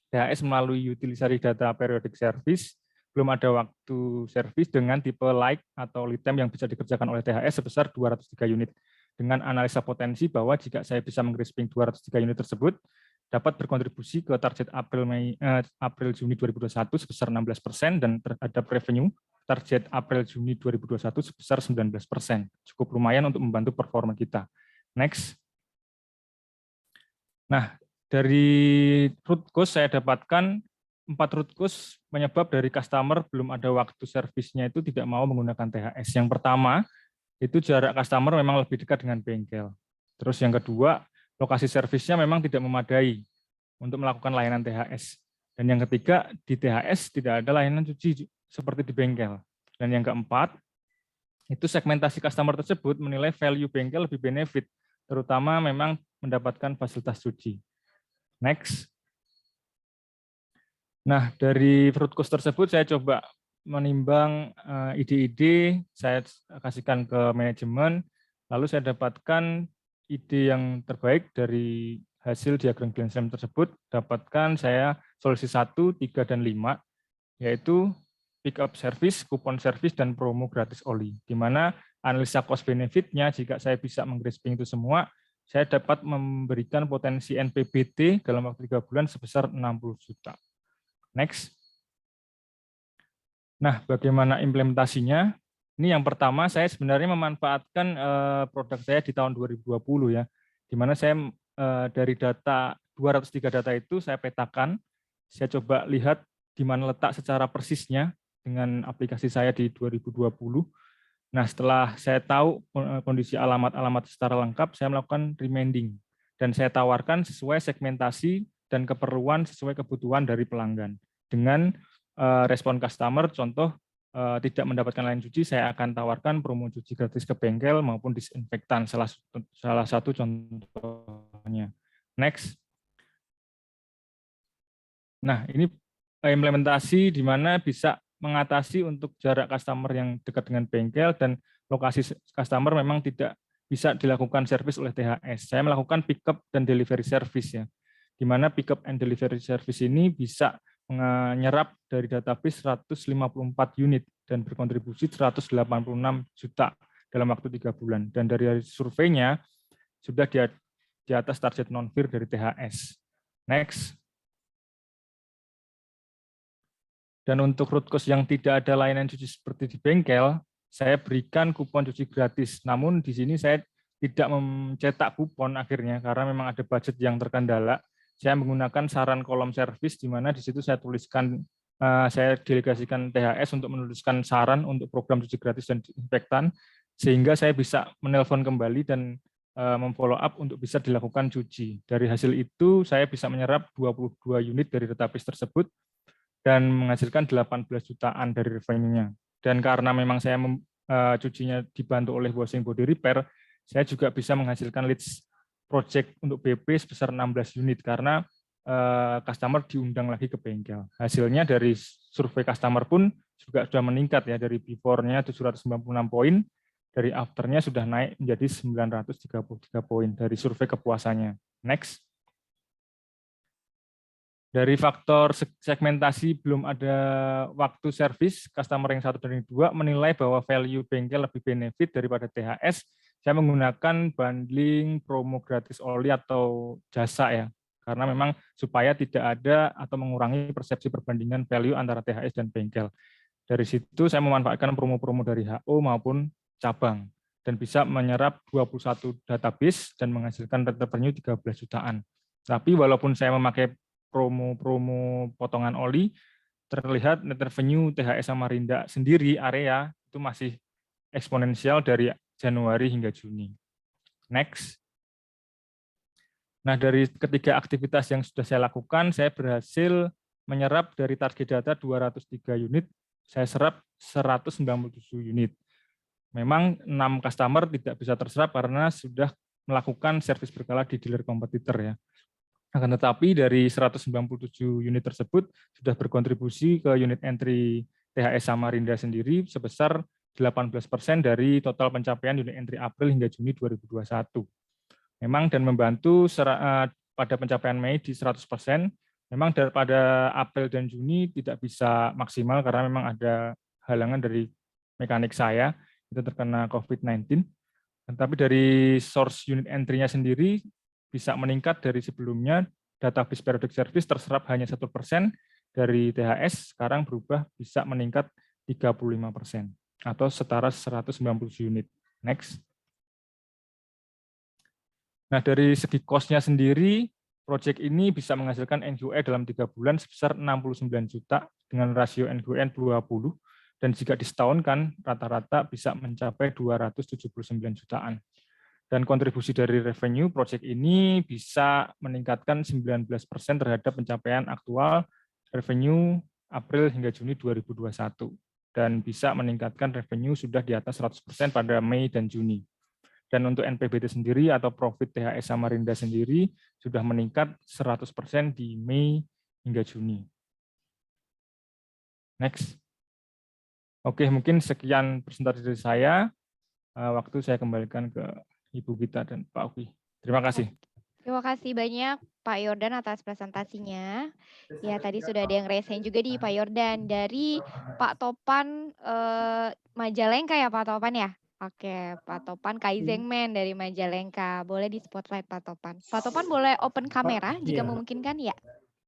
THS melalui utility data periodic service, belum ada waktu service dengan tipe like atau lead time yang bisa dikerjakan oleh THS sebesar 203 unit. Dengan analisa potensi bahwa jika saya bisa menggrasping 203 unit tersebut, dapat berkontribusi ke target April-Juni 2021 sebesar 16% dan terhadap revenue target April-Juni 2021 sebesar 19%. Cukup lumayan untuk membantu performa kita. Next. Nah, dari root cause saya dapatkan 4 root cause penyebab dari customer belum ada waktu servisnya itu tidak mau menggunakan THS. Yang pertama, itu jarak customer memang lebih dekat dengan bengkel. Terus yang kedua, lokasi servisnya memang tidak memadai untuk melakukan layanan THS. Dan yang ketiga, di THS tidak ada layanan cuci seperti di bengkel. Dan yang keempat, itu segmentasi customer tersebut menilai value bengkel lebih benefit, terutama memang mendapatkan fasilitas cuci. Next. Nah, dari root cause tersebut saya coba menimbang ide-ide, saya kasihkan ke manajemen, lalu saya dapatkan ide yang terbaik dari hasil diagram Glenn tersebut, dapatkan saya solusi 1, 3, dan 5, yaitu pick up service, kupon service, dan promo gratis oli. Di mana analisa cost benefit-nya, jika saya bisa menggrasping itu semua, saya dapat memberikan potensi NPBT dalam waktu 3 bulan sebesar 60 juta. Next. Nah, bagaimana implementasinya? Ini yang pertama, saya sebenarnya memanfaatkan produk saya di tahun 2020 ya, di mana saya dari data 203 data itu saya petakan, saya coba lihat di mana letak secara persisnya dengan aplikasi saya di 2020. Nah, setelah saya tahu kondisi alamat-alamat secara lengkap, saya melakukan reminding dan saya tawarkan sesuai segmentasi dan keperluan sesuai kebutuhan dari pelanggan. Dengan respon customer, contoh tidak mendapatkan layanan cuci, saya akan tawarkan promo cuci gratis ke bengkel maupun disinfektan, salah satu contohnya. Next. Nah, ini implementasi di mana bisa mengatasi untuk jarak customer yang dekat dengan bengkel dan lokasi customer memang tidak bisa dilakukan service oleh THS. Saya melakukan pickup dan delivery service ya, di mana pickup and delivery service ini bisa menyerap dari database 154 unit dan berkontribusi 186 juta dalam waktu 3 bulan. Dan dari surveinya sudah di atas target non-fear dari THS. Next. Dan untuk root cause yang tidak ada layanan cuci seperti di bengkel, saya berikan kupon cuci gratis. Namun di sini saya tidak mencetak kupon akhirnya karena memang ada budget yang terkendala. Saya menggunakan saran kolom servis di mana di situ saya tuliskan, saya delegasikan THS untuk menuliskan saran untuk program cuci gratis dan disinfektan, sehingga saya bisa menelpon kembali dan memfollow up untuk bisa dilakukan cuci. Dari hasil itu saya bisa menyerap 22 unit dari database tersebut dan menghasilkan 18 jutaan dari revenue-nya. Dan karena memang saya cucinya dibantu oleh washing body repair, saya juga bisa menghasilkan leads project untuk BP sebesar 16 unit karena customer diundang lagi ke bengkel. Hasilnya dari survei customer pun juga sudah meningkat ya, dari before-nya 796 poin, dari after-nya sudah naik menjadi 933 poin dari survei kepuasannya. Next. Dari faktor segmentasi belum ada waktu servis, customer yang 1 dan yang 2 menilai bahwa value bengkel lebih benefit daripada THS. Saya menggunakan bundling promo gratis oli atau jasa ya, karena memang supaya tidak ada atau mengurangi persepsi perbandingan value antara THS dan bengkel. Dari situ saya memanfaatkan promo-promo dari HO maupun cabang dan bisa menyerap 21 database dan menghasilkan revenue 13 jutaan. Tapi walaupun saya memakai promo potongan oli, terlihat net revenue THS Samarinda sendiri area itu masih eksponensial dari Januari hingga Juni. Next. Nah, dari ketiga aktivitas yang sudah saya lakukan, saya berhasil menyerap dari target data 203 unit saya serap 197 unit. Memang 6 customer tidak bisa terserap karena sudah melakukan servis berkala di dealer kompetitor ya. Akan tetapi dari 197 unit tersebut sudah berkontribusi ke unit entry THS Samarinda sendiri sebesar 18% dari total pencapaian unit entry April hingga Juni 2021. Memang dan membantu pada pencapaian Mei di 100%, memang pada April dan Juni tidak bisa maksimal karena memang ada halangan dari mekanik saya, itu terkena COVID-19. Tetapi dari source unit entry-nya sendiri bisa meningkat dari sebelumnya, database periodic service terserap hanya 1% dari THS, sekarang berubah bisa meningkat 35% atau setara 190 unit. Next. Nah, dari segi cost-nya sendiri, proyek ini bisa menghasilkan NQE dalam 3 bulan sebesar 69 juta dengan rasio NQE 20, dan jika disetahunkan, rata-rata bisa mencapai 279 jutaan. Dan kontribusi dari revenue proyek ini bisa meningkatkan 19% terhadap pencapaian aktual revenue April hingga Juni 2021, dan bisa meningkatkan revenue sudah di atas 100% pada Mei dan Juni. Dan untuk NPBT sendiri atau profit THS Samarinda sendiri sudah meningkat 100% di Mei hingga Juni. Next. Oke, mungkin sekian presentasi dari saya. Waktu saya kembalikan ke Ibu Gita dan Pak Uki. Terima kasih. Terima kasih banyak Pak Yordan atas presentasinya. Ya, tadi sudah ada yang raise hand juga di Pak Yordan. Dari Pak Topan Majalengka ya Pak Topan ya? Oke, Pak Topan Kaizengmen dari Majalengka. Boleh di spotlight Pak Topan. Pak Topan boleh open kamera jika memungkinkan ya?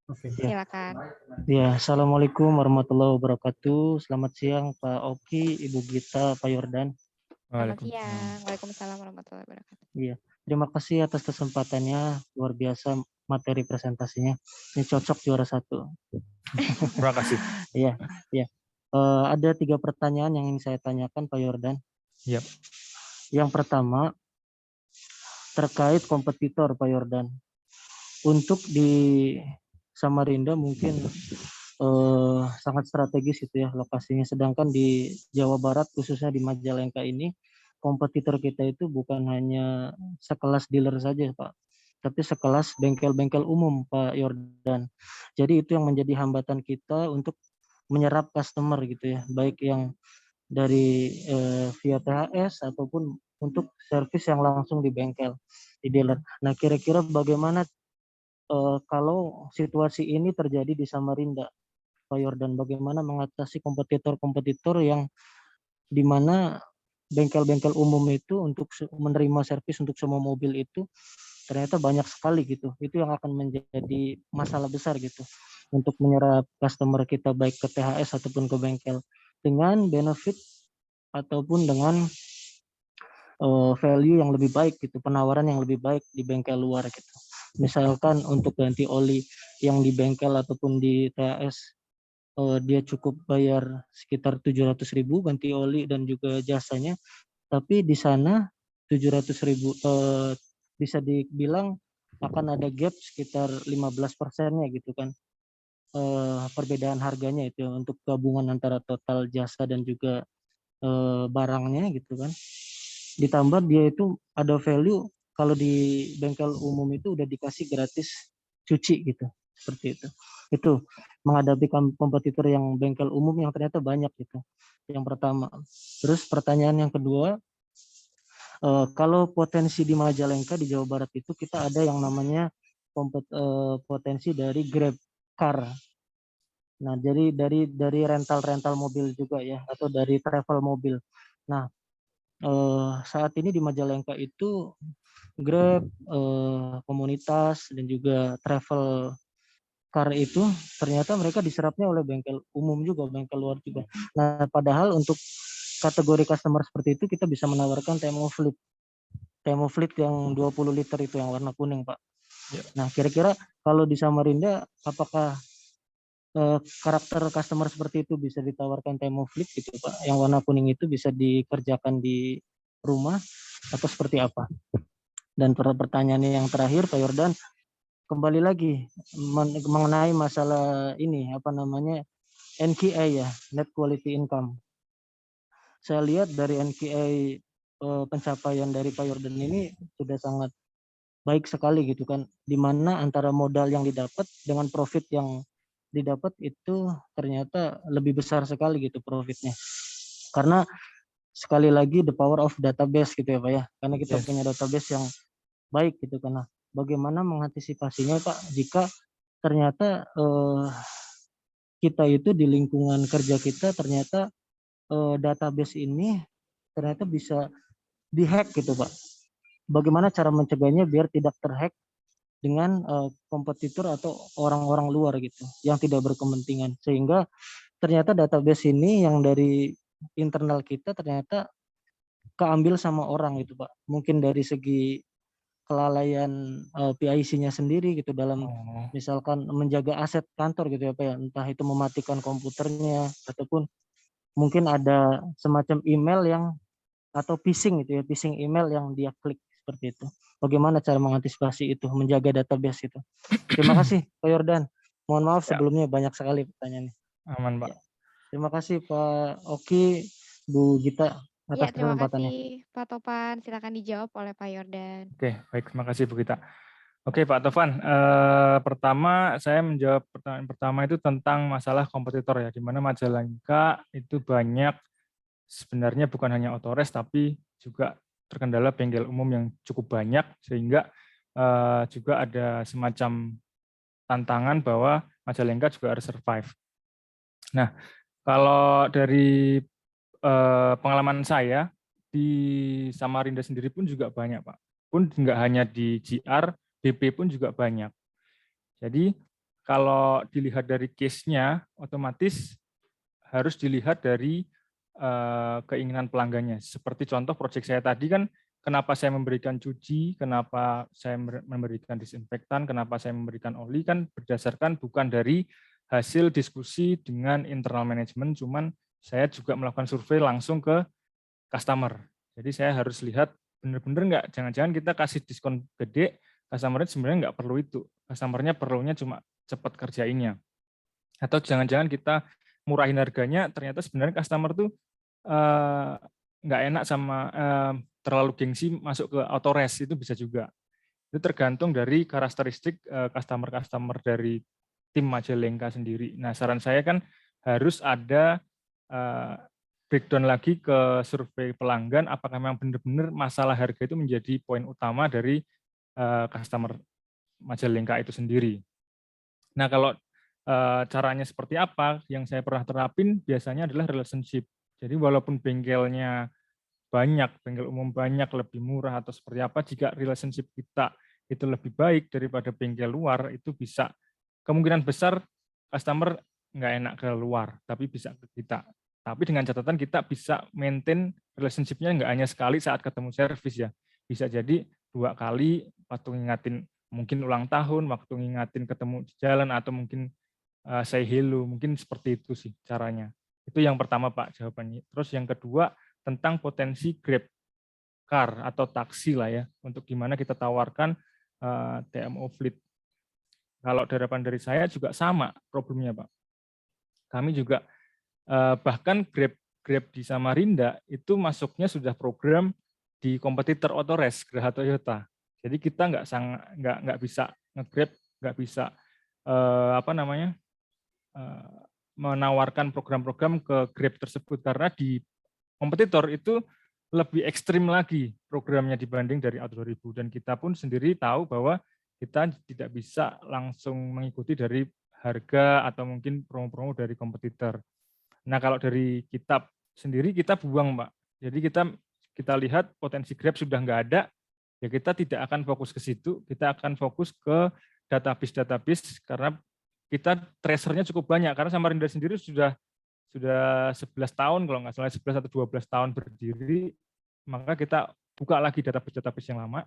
Oke. Silakan. Ya, Assalamualaikum warahmatullahi wabarakatuh. Selamat siang Pak Oki, Ibu Gita, Pak Yordan. Selamat siang. Waalaikumsalam warahmatullahi wabarakatuh. Iya, terima kasih atas kesempatannya. Luar biasa materi presentasinya. Ini cocok juara 1. Terima kasih. Iya, iya. Ada 3 pertanyaan yang ingin saya tanyakan Pak Yordan. Yep. Yang pertama, terkait kompetitor Pak Yordan. Untuk di Samarinda mungkin sangat strategis itu ya lokasinya, sedangkan di Jawa Barat khususnya di Majalengka ini kompetitor kita itu bukan hanya sekelas dealer saja Pak, tapi sekelas bengkel-bengkel umum Pak Yordan. Jadi itu yang menjadi hambatan kita untuk menyerap customer gitu ya, baik yang dari via THS ataupun untuk servis yang langsung di bengkel, di dealer. Nah, kira-kira bagaimana kalau situasi ini terjadi di Samarinda, Pak Yordan, bagaimana mengatasi kompetitor-kompetitor yang di mana bengkel-bengkel umum itu untuk menerima servis untuk semua mobil itu ternyata banyak sekali gitu. Itu yang akan menjadi masalah besar gitu untuk menyerap customer kita baik ke THS ataupun ke bengkel dengan benefit ataupun dengan value yang lebih baik gitu, penawaran yang lebih baik di bengkel luar gitu. Misalkan untuk ganti oli yang di bengkel ataupun di THS dia cukup bayar sekitar 700.000 ganti oli dan juga jasanya, tapi di sana 700.000 bisa dibilang akan ada gap sekitar 15%-nya gitu kan, perbedaan harganya itu untuk gabungan antara total jasa dan juga barangnya gitu kan. Ditambah dia itu ada value kalau di bengkel umum itu udah dikasih gratis cuci gitu, seperti itu. Itu menghadapi kompetitor yang bengkel umum yang ternyata banyak gitu. Yang pertama. Terus pertanyaan yang kedua, kalau potensi di Majalengka di Jawa Barat itu kita ada yang namanya potensi dari Grab Car. Nah, jadi dari rental mobil juga ya, atau dari travel mobil. Nah, saat ini di Majalengka itu Grab, komunitas dan juga travel car itu ternyata mereka diserapnya oleh bengkel umum juga, bengkel luar juga. Nah, padahal untuk kategori customer seperti itu kita bisa menawarkan Temo Fleet yang 20 liter itu yang warna kuning, Pak. Ya. Nah, kira-kira kalau di Samarinda apakah karakter customer seperti itu bisa ditawarkan Temo Fleet gitu Pak, yang warna kuning itu bisa dikerjakan di rumah atau seperti apa? Dan pertanyaannya yang terakhir Pak Yordan, kembali lagi mengenai masalah ini apa namanya NQA ya, Net Quality Income. Saya lihat dari NQA pencapaian dari Pak Yordan ini sudah sangat baik sekali gitu kan, di mana antara modal yang didapat dengan profit yang didapat itu ternyata lebih besar sekali gitu profitnya. Karena sekali lagi the power of database gitu ya Pak ya, karena kita punya database yang baik gitu kan. Nah, bagaimana mengantisipasinya Pak jika ternyata kita itu di lingkungan kerja kita ternyata database ini ternyata bisa dihack gitu Pak. Bagaimana cara mencegahnya biar tidak terhack dengan kompetitor atau orang-orang luar gitu yang tidak berkepentingan, sehingga ternyata database ini yang dari internal kita ternyata keambil sama orang gitu Pak. Mungkin dari segi kelalaian PIC-nya sendiri gitu dalam misalkan menjaga aset kantor gitu ya Pak ya, entah itu mematikan komputernya ataupun mungkin ada semacam email yang atau phishing gitu ya, phishing email yang dia klik seperti itu. Bagaimana cara mengantisipasi itu, menjaga database itu? Terima kasih Pak Yordan. Mohon maaf sebelumnya banyak sekali pertanyaannya. Aman Pak. Ya. Terima kasih Pak Oki, Bu Gita Ya, atas terima kesempatannya. kasih Pak Topan. Silakan dijawab oleh Pak Yordan. Oke, baik, terima kasih Bu Gita. Oke Pak Tovan, pertama saya menjawab pertanyaan pertama itu tentang masalah kompetitor ya, di mana Majalengka itu banyak sebenarnya bukan hanya Autores tapi juga terkendala bengkel umum yang cukup banyak, sehingga juga ada semacam tantangan bahwa Majalengka juga harus survive. Nah, kalau dari pengalaman saya di Samarinda sendiri pun juga banyak Pak. Pun nggak hanya di GR, BP pun juga banyak. Jadi kalau dilihat dari case-nya, otomatis harus dilihat dari keinginan pelanggannya. Seperti contoh proyek saya tadi kan, kenapa saya memberikan cuci, kenapa saya memberikan disinfektan, kenapa saya memberikan oli, kan berdasarkan bukan dari hasil diskusi dengan internal manajemen, cuman saya juga melakukan survei langsung ke customer. Jadi saya harus lihat benar-benar nggak, jangan-jangan kita kasih diskon gede, customer-nya sebenarnya nggak perlu itu. Customer-nya perlunya cuma cepat kerjainnya. Atau jangan-jangan kita murahin harganya, ternyata sebenarnya customer tuh nggak enak sama terlalu gengsi masuk ke Autores, itu bisa juga. Itu tergantung dari karakteristik customer-customer dari tim Majalengka sendiri. Nah, saran saya kan harus ada breakdown lagi ke survei pelanggan, apakah memang benar-benar masalah harga itu menjadi poin utama dari customer Majalengka itu sendiri. Nah, kalau caranya seperti apa, yang saya pernah terapin biasanya adalah relationship. Jadi walaupun bengkelnya banyak, bengkel umum banyak, lebih murah atau seperti apa, jika relationship kita itu lebih baik daripada bengkel luar, itu bisa kemungkinan besar customer nggak enak ke luar, tapi bisa ke kita. Tapi dengan catatan kita bisa maintain relationship-nya nggak hanya sekali saat ketemu servis ya. Bisa jadi 2 kali waktu ngingatin mungkin ulang tahun, waktu ngingatin ketemu di jalan, atau mungkin say hello, mungkin seperti itu sih caranya. Itu yang pertama Pak jawabannya. Terus yang kedua tentang potensi Grab car atau taksi lah ya, untuk gimana kita tawarkan TMO fleet. Kalau harapan dari saya juga sama problemnya Pak. Kami juga bahkan Grab di Samarinda itu masuknya sudah program di kompetitor Autores, Geraha Toyota. Jadi kita nggak bisa nge-Grab, nggak bisa menawarkan program-program ke Grab tersebut, karena di kompetitor itu lebih ekstrim lagi programnya dibanding dari Auto 2000, dan kita pun sendiri tahu bahwa kita tidak bisa langsung mengikuti dari harga atau mungkin promo-promo dari kompetitor. Nah, kalau dari kita sendiri kita buang Pak. Jadi kita lihat potensi Grab sudah nggak ada, ya kita tidak akan fokus ke situ, kita akan fokus ke database karena kita tracernya cukup banyak, karena Samarinda sendiri sudah 11 tahun kalau nggak salah, 11 atau 12 tahun berdiri, maka kita buka lagi database yang lama,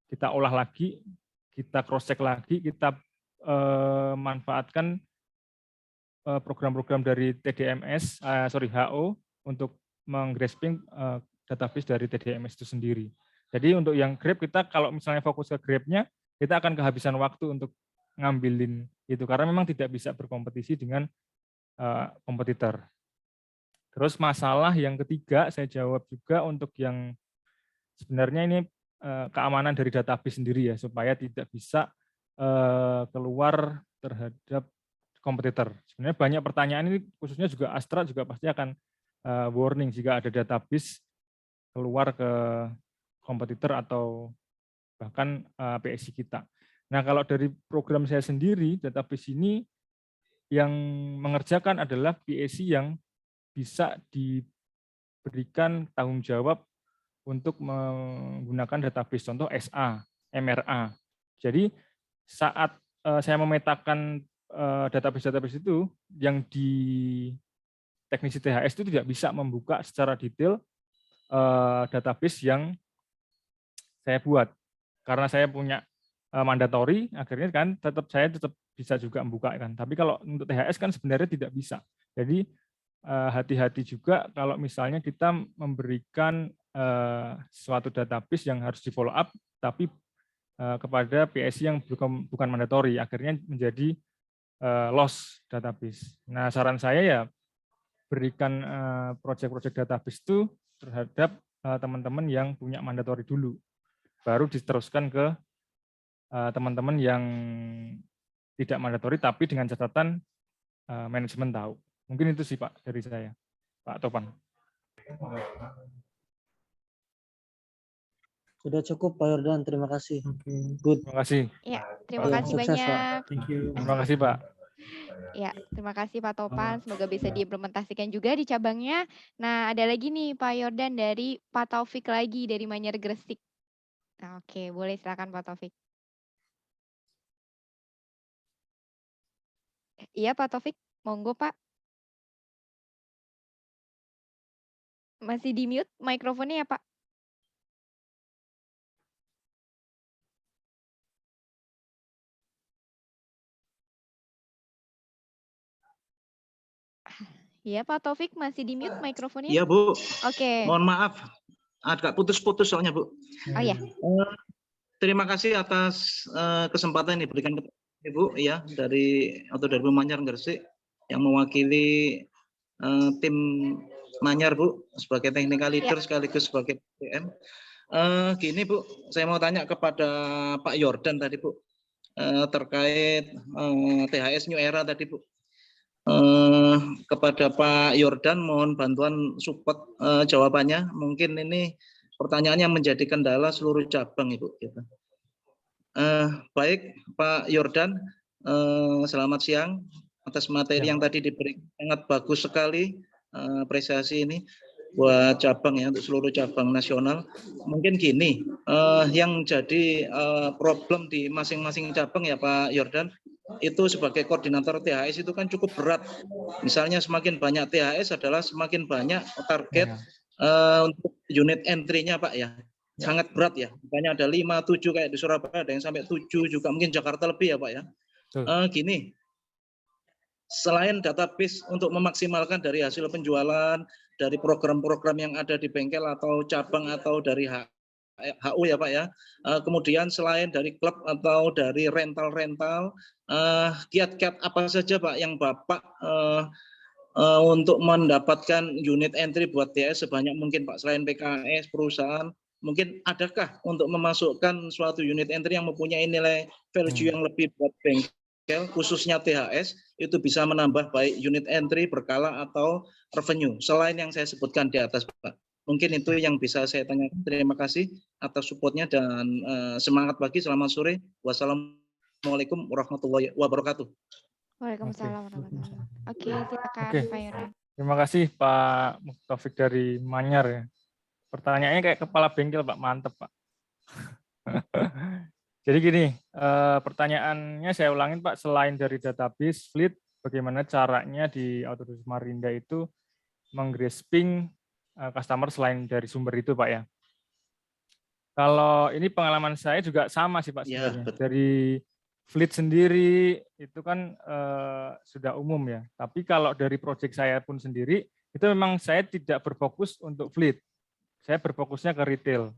kita olah lagi, kita cross check lagi, kita manfaatkan program-program dari TDMS, HO untuk menggrasping database dari TDMS itu sendiri. Jadi untuk yang Grab, kita kalau misalnya fokus ke Grab-nya, kita akan kehabisan waktu untuk ngambilin itu, karena memang tidak bisa berkompetisi dengan kompetitor. Terus masalah yang ketiga saya jawab juga untuk yang sebenarnya ini keamanan dari database sendiri ya, supaya tidak bisa keluar terhadap kompetitor. Sebenarnya banyak pertanyaan ini, khususnya juga Astra juga pasti akan warning jika ada database keluar ke kompetitor atau bahkan PSI kita. Nah, kalau dari program saya sendiri, database ini yang mengerjakan adalah PSI yang bisa diberikan tanggung jawab untuk menggunakan database, contoh SA, MRA. Jadi saat saya memetakan database-database itu, yang di teknisi THS itu tidak bisa membuka secara detail database yang saya buat. Karena saya punya mandatori, akhirnya kan saya tetap bisa juga membuka kan. Tapi kalau untuk THS kan sebenarnya tidak bisa. Jadi hati-hati juga kalau misalnya kita memberikan suatu database yang harus di follow up, tapi kepada PSI yang bukan mandatori, akhirnya menjadi loss database. Nah, saran saya ya berikan proyek-proyek database itu terhadap teman-teman yang punya mandatori dulu, baru diteruskan ke teman-teman yang tidak mandatori, tapi dengan catatan manajemen tahu. Mungkin itu sih Pak dari saya, Pak Topan. Sudah cukup Pak Yordan, terima kasih. Good. Terima kasih. Ya, terima kasih Sukses, banyak. Pak. Thank you. Terima kasih Pak. Ya, terima kasih Pak Topan. Semoga bisa diimplementasikan juga di cabangnya. Nah, ada lagi nih Pak Yordan dari Pak Taufik lagi dari Manyar Gresik. Nah, oke, boleh silakan Pak Taufik. Iya Pak Taufik, monggo Pak. Masih di mute mikrofonnya ya Pak? Iya Pak Taufik, masih di mute mikrofonnya? Iya Bu. Oke. Mohon maaf, agak putus-putus soalnya Bu. Oh ya. Terima kasih atas kesempatan yang diberikan kepada Ibu ya dari Manyar Gresik yang mewakili tim Manyar Bu sebagai technical leader sekaligus sebagai PM. Gini Bu, saya mau tanya kepada Pak Yordan tadi Bu terkait THS New Era tadi Bu. Kepada Pak Yordan mohon bantuan support jawabannya. Mungkin ini pertanyaannya menjadi kendala seluruh cabang Ibu. Gitu. Baik Pak Yordan, selamat siang atas materi yang tadi diberikan, sangat bagus sekali apresiasi ini buat cabang ya, untuk seluruh cabang nasional. Mungkin gini, yang jadi problem di masing-masing cabang ya Pak Yordan, itu sebagai koordinator THS itu kan cukup berat. Misalnya semakin banyak THS adalah semakin banyak target untuk unit entry-nya Pak ya. Sangat berat ya. Makanya ada 5, 7 kayak di Surabaya ada yang sampai 7 juga, mungkin Jakarta lebih ya Pak ya. Gini, selain database untuk memaksimalkan dari hasil penjualan, dari program-program yang ada di bengkel atau cabang atau dari HU ya Pak ya. Kemudian selain dari klub atau dari rental-rental, kiat-kiat apa saja Pak yang Bapak untuk mendapatkan unit entry buat THS sebanyak mungkin Pak, selain PKS, perusahaan, mungkin adakah untuk memasukkan suatu unit entry yang mempunyai nilai value yang lebih buat bengkel, khususnya THS, itu bisa menambah baik unit entry, berkala, atau revenue, selain yang saya sebutkan di atas Pak. Mungkin itu yang bisa saya tanyakan. Terima kasih atas supportnya dan semangat pagi. Selamat sore. Wassalamualaikum warahmatullahi wabarakatuh. Waalaikumsalam warahmatullahi wabarakatuh. Oke, silakan Pak Yordan. Terima kasih Pak Taufik dari Manyar ya. Pertanyaannya kayak kepala bengkel Pak, mantep Pak. Jadi gini, pertanyaannya saya ulangin Pak, selain dari database fleet, bagaimana caranya di Autodesk Marinda itu menggrasping customer selain dari sumber itu Pak ya. Kalau ini pengalaman saya juga sama sih Pak sebenarnya. Dari fleet sendiri itu kan sudah umum ya. Tapi kalau dari proyek saya pun sendiri, itu memang saya tidak berfokus untuk fleet. Saya berfokusnya ke retail.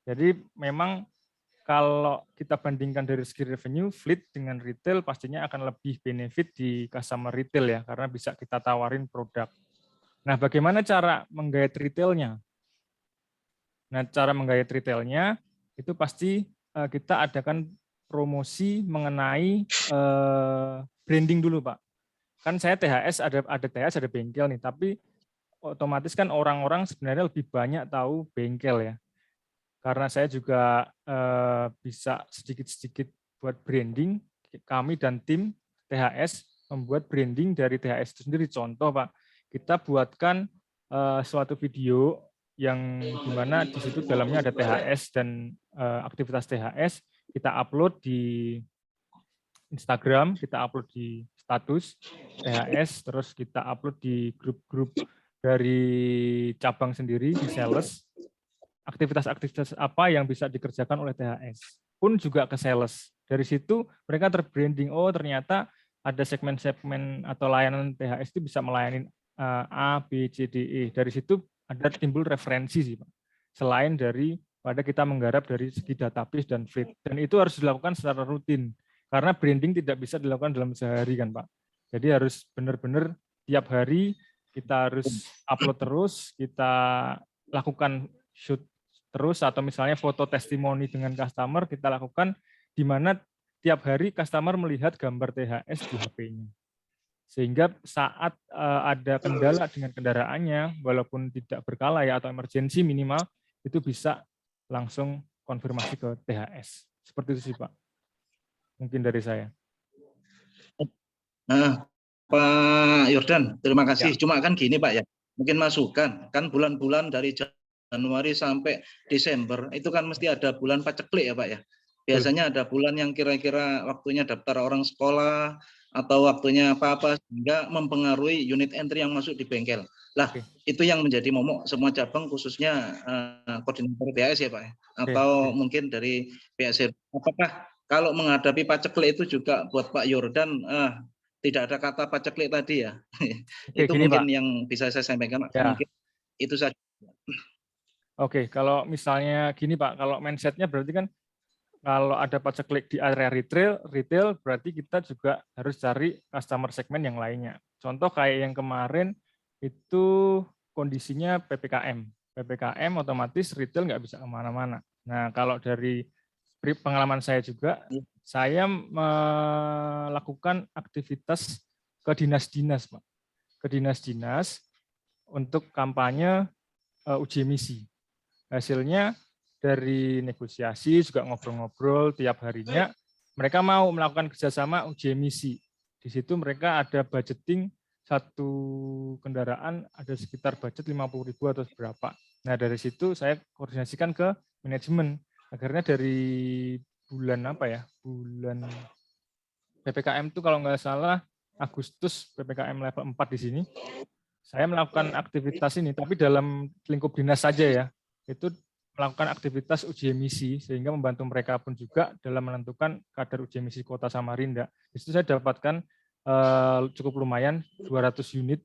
Jadi memang kalau kita bandingkan dari segi revenue, fleet dengan retail pastinya akan lebih benefit di customer retail ya, karena bisa kita tawarin produk. Nah, bagaimana cara menggait retailnya? Nah, cara menggait retailnya itu pasti kita adakan promosi mengenai branding dulu, Pak. Kan saya THS, ada THS, ada bengkel nih, tapi otomatis kan orang-orang sebenarnya lebih banyak tahu bengkel ya. Karena saya juga bisa sedikit-sedikit buat branding, kami dan tim THS membuat branding dari THS itu sendiri. Contoh Pak, kita buatkan suatu video yang dimana di situ dalamnya ada THS dan aktivitas THS, kita upload di Instagram, kita upload di status THS, terus kita upload di grup-grup dari cabang sendiri, di sales, aktivitas-aktivitas apa yang bisa dikerjakan oleh THS, pun juga ke sales. Dari situ mereka terbranding, oh ternyata ada segmen-segmen atau layanan THS itu bisa melayani A, B, C, D, E. Dari situ ada timbul referensi sih, Pak. Selain dari pada kita menggarap dari segi database dan feed. Dan itu harus dilakukan secara rutin. Karena branding tidak bisa dilakukan dalam sehari kan, Pak. Jadi harus benar-benar tiap hari kita harus upload terus, kita lakukan shoot terus, atau misalnya foto testimoni dengan customer kita lakukan, di mana tiap hari customer melihat gambar THS di HP-nya. Sehingga saat ada kendala dengan kendaraannya, walaupun tidak berkala ya atau emergensi minimal, itu bisa langsung konfirmasi ke THS. Seperti itu sih Pak. Mungkin dari saya. Nah, Pak Yordan, terima kasih. Ya. Cuma kan gini Pak ya, mungkin masukan, kan bulan-bulan dari Januari sampai Desember, itu kan mesti ada bulan paceklik ya Pak ya. Biasanya ada bulan yang kira-kira waktunya daftar orang sekolah, atau waktunya apa-apa, sehingga mempengaruhi unit entry yang masuk di bengkel. Lah, itu yang menjadi momok semua cabang, khususnya koordinator THS ya Pak, atau mungkin dari PSR. Apakah kalau menghadapi paceklik itu juga buat Pak Yordan, tidak ada kata paceklik tadi ya? Itu gini, mungkin Pak. yang bisa saya sampaikan, Ya. mungkin itu saja. Oke, kalau misalnya gini Pak, kalau mindsetnya berarti kan kalau ada paceklik di area retail berarti kita juga harus cari customer segmen yang lainnya. Contoh kayak yang kemarin itu kondisinya PPKM. PPKM otomatis retail nggak bisa kemana-mana. Nah, kalau dari pengalaman saya juga, saya melakukan aktivitas ke dinas-dinas, Pak. Ke dinas-dinas untuk kampanye uji emisi. Hasilnya dari negosiasi juga ngobrol-ngobrol tiap harinya, mereka mau melakukan kerjasama uji emisi. Di situ mereka ada budgeting satu kendaraan ada sekitar budget 50.000 atau berapa. Nah dari situ saya koordinasikan ke manajemen. Akhirnya dari bulan apa ya? Bulan PPKM itu kalau nggak salah Agustus PPKM level 4 di sini. Saya melakukan aktivitas ini, tapi dalam lingkup dinas saja ya. Itu melakukan aktivitas uji emisi sehingga membantu mereka pun juga dalam menentukan kadar uji emisi kota Samarinda. Di situ saya dapatkan cukup lumayan 200 unit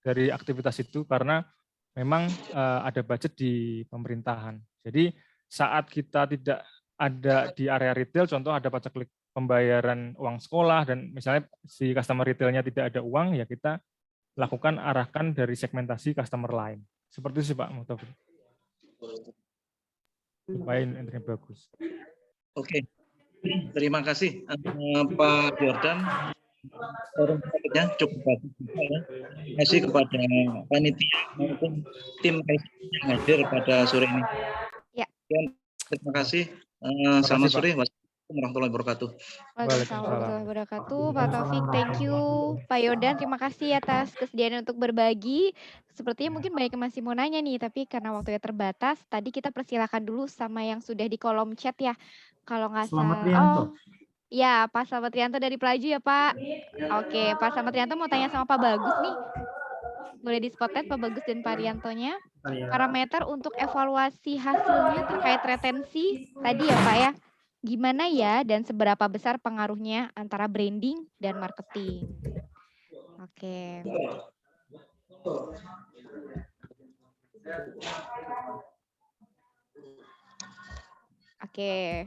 dari aktivitas itu karena memang ada budget di pemerintahan. Jadi saat kita tidak ada di area retail, contoh ada paceklik pembayaran uang sekolah dan misalnya si customer retailnya tidak ada uang, ya kita lakukan arahkan dari segmentasi customer lain. Seperti itu sih Pak Muhtafir. Supaya entry bagus. Oke, terima kasih Pak Yordan. Cukup bagus juga ya. Terima kasih kepada panitia maupun tim yang hadir pada sore ini. Ya. Terima kasih. Selamat sore. Wassalamualaikum warahmatullahi wabarakatuh. Waalaikumsalam warahmatullahi wabarakatuh. Pak Taufik, thank you. Pak Yordan, terima kasih atas kesediaan untuk berbagi. Sepertinya mungkin banyak yang masih mau nanya nih, tapi karena waktunya terbatas, tadi kita persilakan dulu sama yang sudah di kolom chat ya. Kalau nggak salah. Oh, ya Pak Slamet Rianto dari Pelaju ya Pak. Oke, Pak Slamet Rianto mau tanya sama Pak Bagus nih. Boleh di spotlight Pak Bagus dan Pak Riantonya. Parameter untuk evaluasi hasilnya terkait retensi tadi ya Pak ya. Gimana ya dan seberapa besar pengaruhnya antara branding dan marketing? Oke. Oke.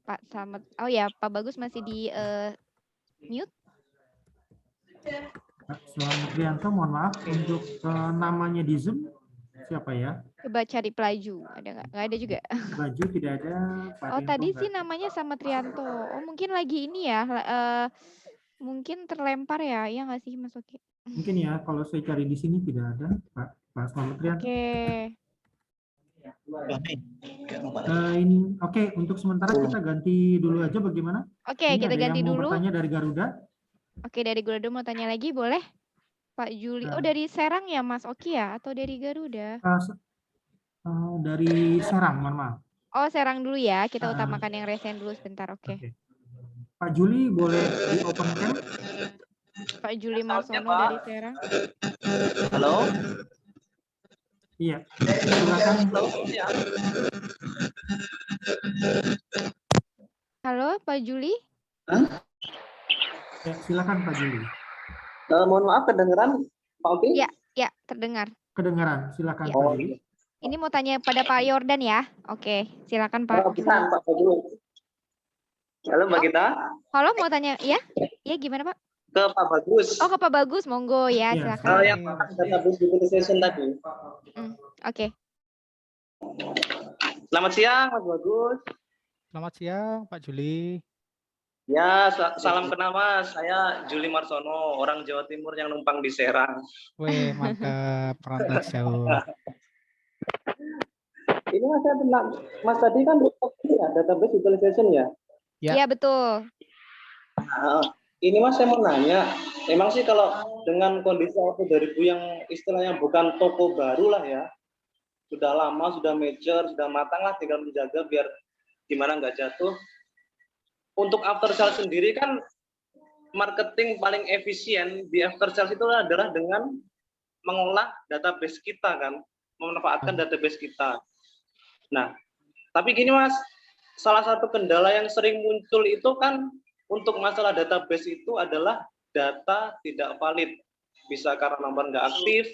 Pak Slamet. Oh ya, Pak Bagus masih di mute. Pak Slamet Rianto, mohon maaf untuk namanya di Zoom siapa ya? Coba cari pelaju. Ada nggak? Nggak ada juga. Baju tidak ada. Pak Oh Rianto tadi nggak sih ada. namanya sama Trianto. Oh mungkin lagi ini ya. Mungkin terlempar ya. Iya nggak sih Mas Oki? Mungkin ya, kalau saya cari di sini tidak ada Pak Slamet Rianto. Oke. Oke, untuk sementara kita ganti dulu aja bagaimana? Oke, Ini kita ada ganti yang mau dulu. bertanya dari Garuda? Oke, dari Garuda mau tanya lagi boleh? Pak Juli. Oh, dari Serang ya Mas Oki ya? Atau dari Garuda? Dari Serang, mohon maaf. Oh, Serang dulu ya. Kita utamakan yang resen dulu sebentar. Oke. Pak Juli boleh di open cam? Pak Juli Marsono dari Serang. Halo. Iya. Silakan. Halo, Pak Juli. Ya, silakan Pak Juli. Mohon maaf, kedengeran Pak Oki? Ya, ya, terdengar. Kedengaran, silakan Ya. Pak Juli. Ini mau tanya pada Pak Yordan ya. Oke, silakan Pak. Pak Bagus. Halo Mbak Gita. Halo, mau tanya ya? Ya, gimana Pak? Ke Pak Bagus. Oh, ke Pak Bagus, monggo ya, silakan. Yang database utilization tadi. Oke. Selamat siang Mas Bagus. Selamat siang Pak Juli. Ya, salam kenal Mas. Saya Juli Marsono, orang Jawa Timur yang numpang di Serang. Weh, mantap, perantau jauh. Ini Mas, saya tentang Mas tadi kan database utilization ya? Iya, betul. Nah, ini Mas saya mau nanya, memang sih kalau dengan kondisi Auto 2000 yang istilahnya bukan toko baru lah ya, sudah lama, sudah mature, sudah matang lah, tinggal menjaga biar gimana nggak jatuh. Untuk after sales sendiri kan marketing paling efisien di after sales itu adalah dengan mengolah database kita kan, memanfaatkan database kita. Nah, tapi gini Mas, salah satu kendala yang sering muncul itu kan untuk masalah database itu adalah data tidak valid. Bisa karena nomor nggak aktif,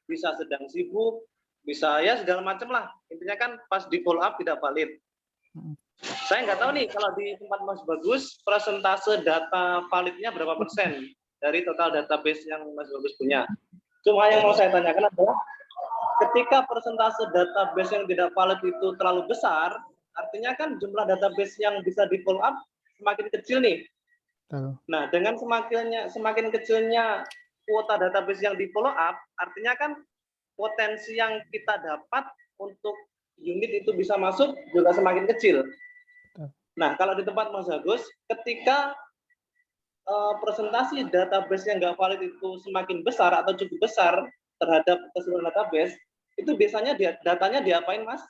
bisa sedang sibuk, bisa ya segala macam lah. Intinya kan pas di follow up tidak valid. Saya nggak tahu nih kalau di tempat Mas Bagus persentase data validnya berapa persen dari total database yang Mas Bagus punya. Cuma yang mau saya tanyakan adalah ketika persentase database yang tidak valid itu terlalu besar, artinya kan jumlah database yang bisa di follow up semakin kecil nih. Nah, dengan semakin kecilnya kuota database yang di follow up, artinya kan potensi yang kita dapat untuk unit itu bisa masuk juga semakin kecil. Nah, kalau di tempat Mas Agus, ketika presentasi database yang nggak valid itu semakin besar atau cukup besar terhadap keseluruhan database, itu biasanya datanya diapain, Mas?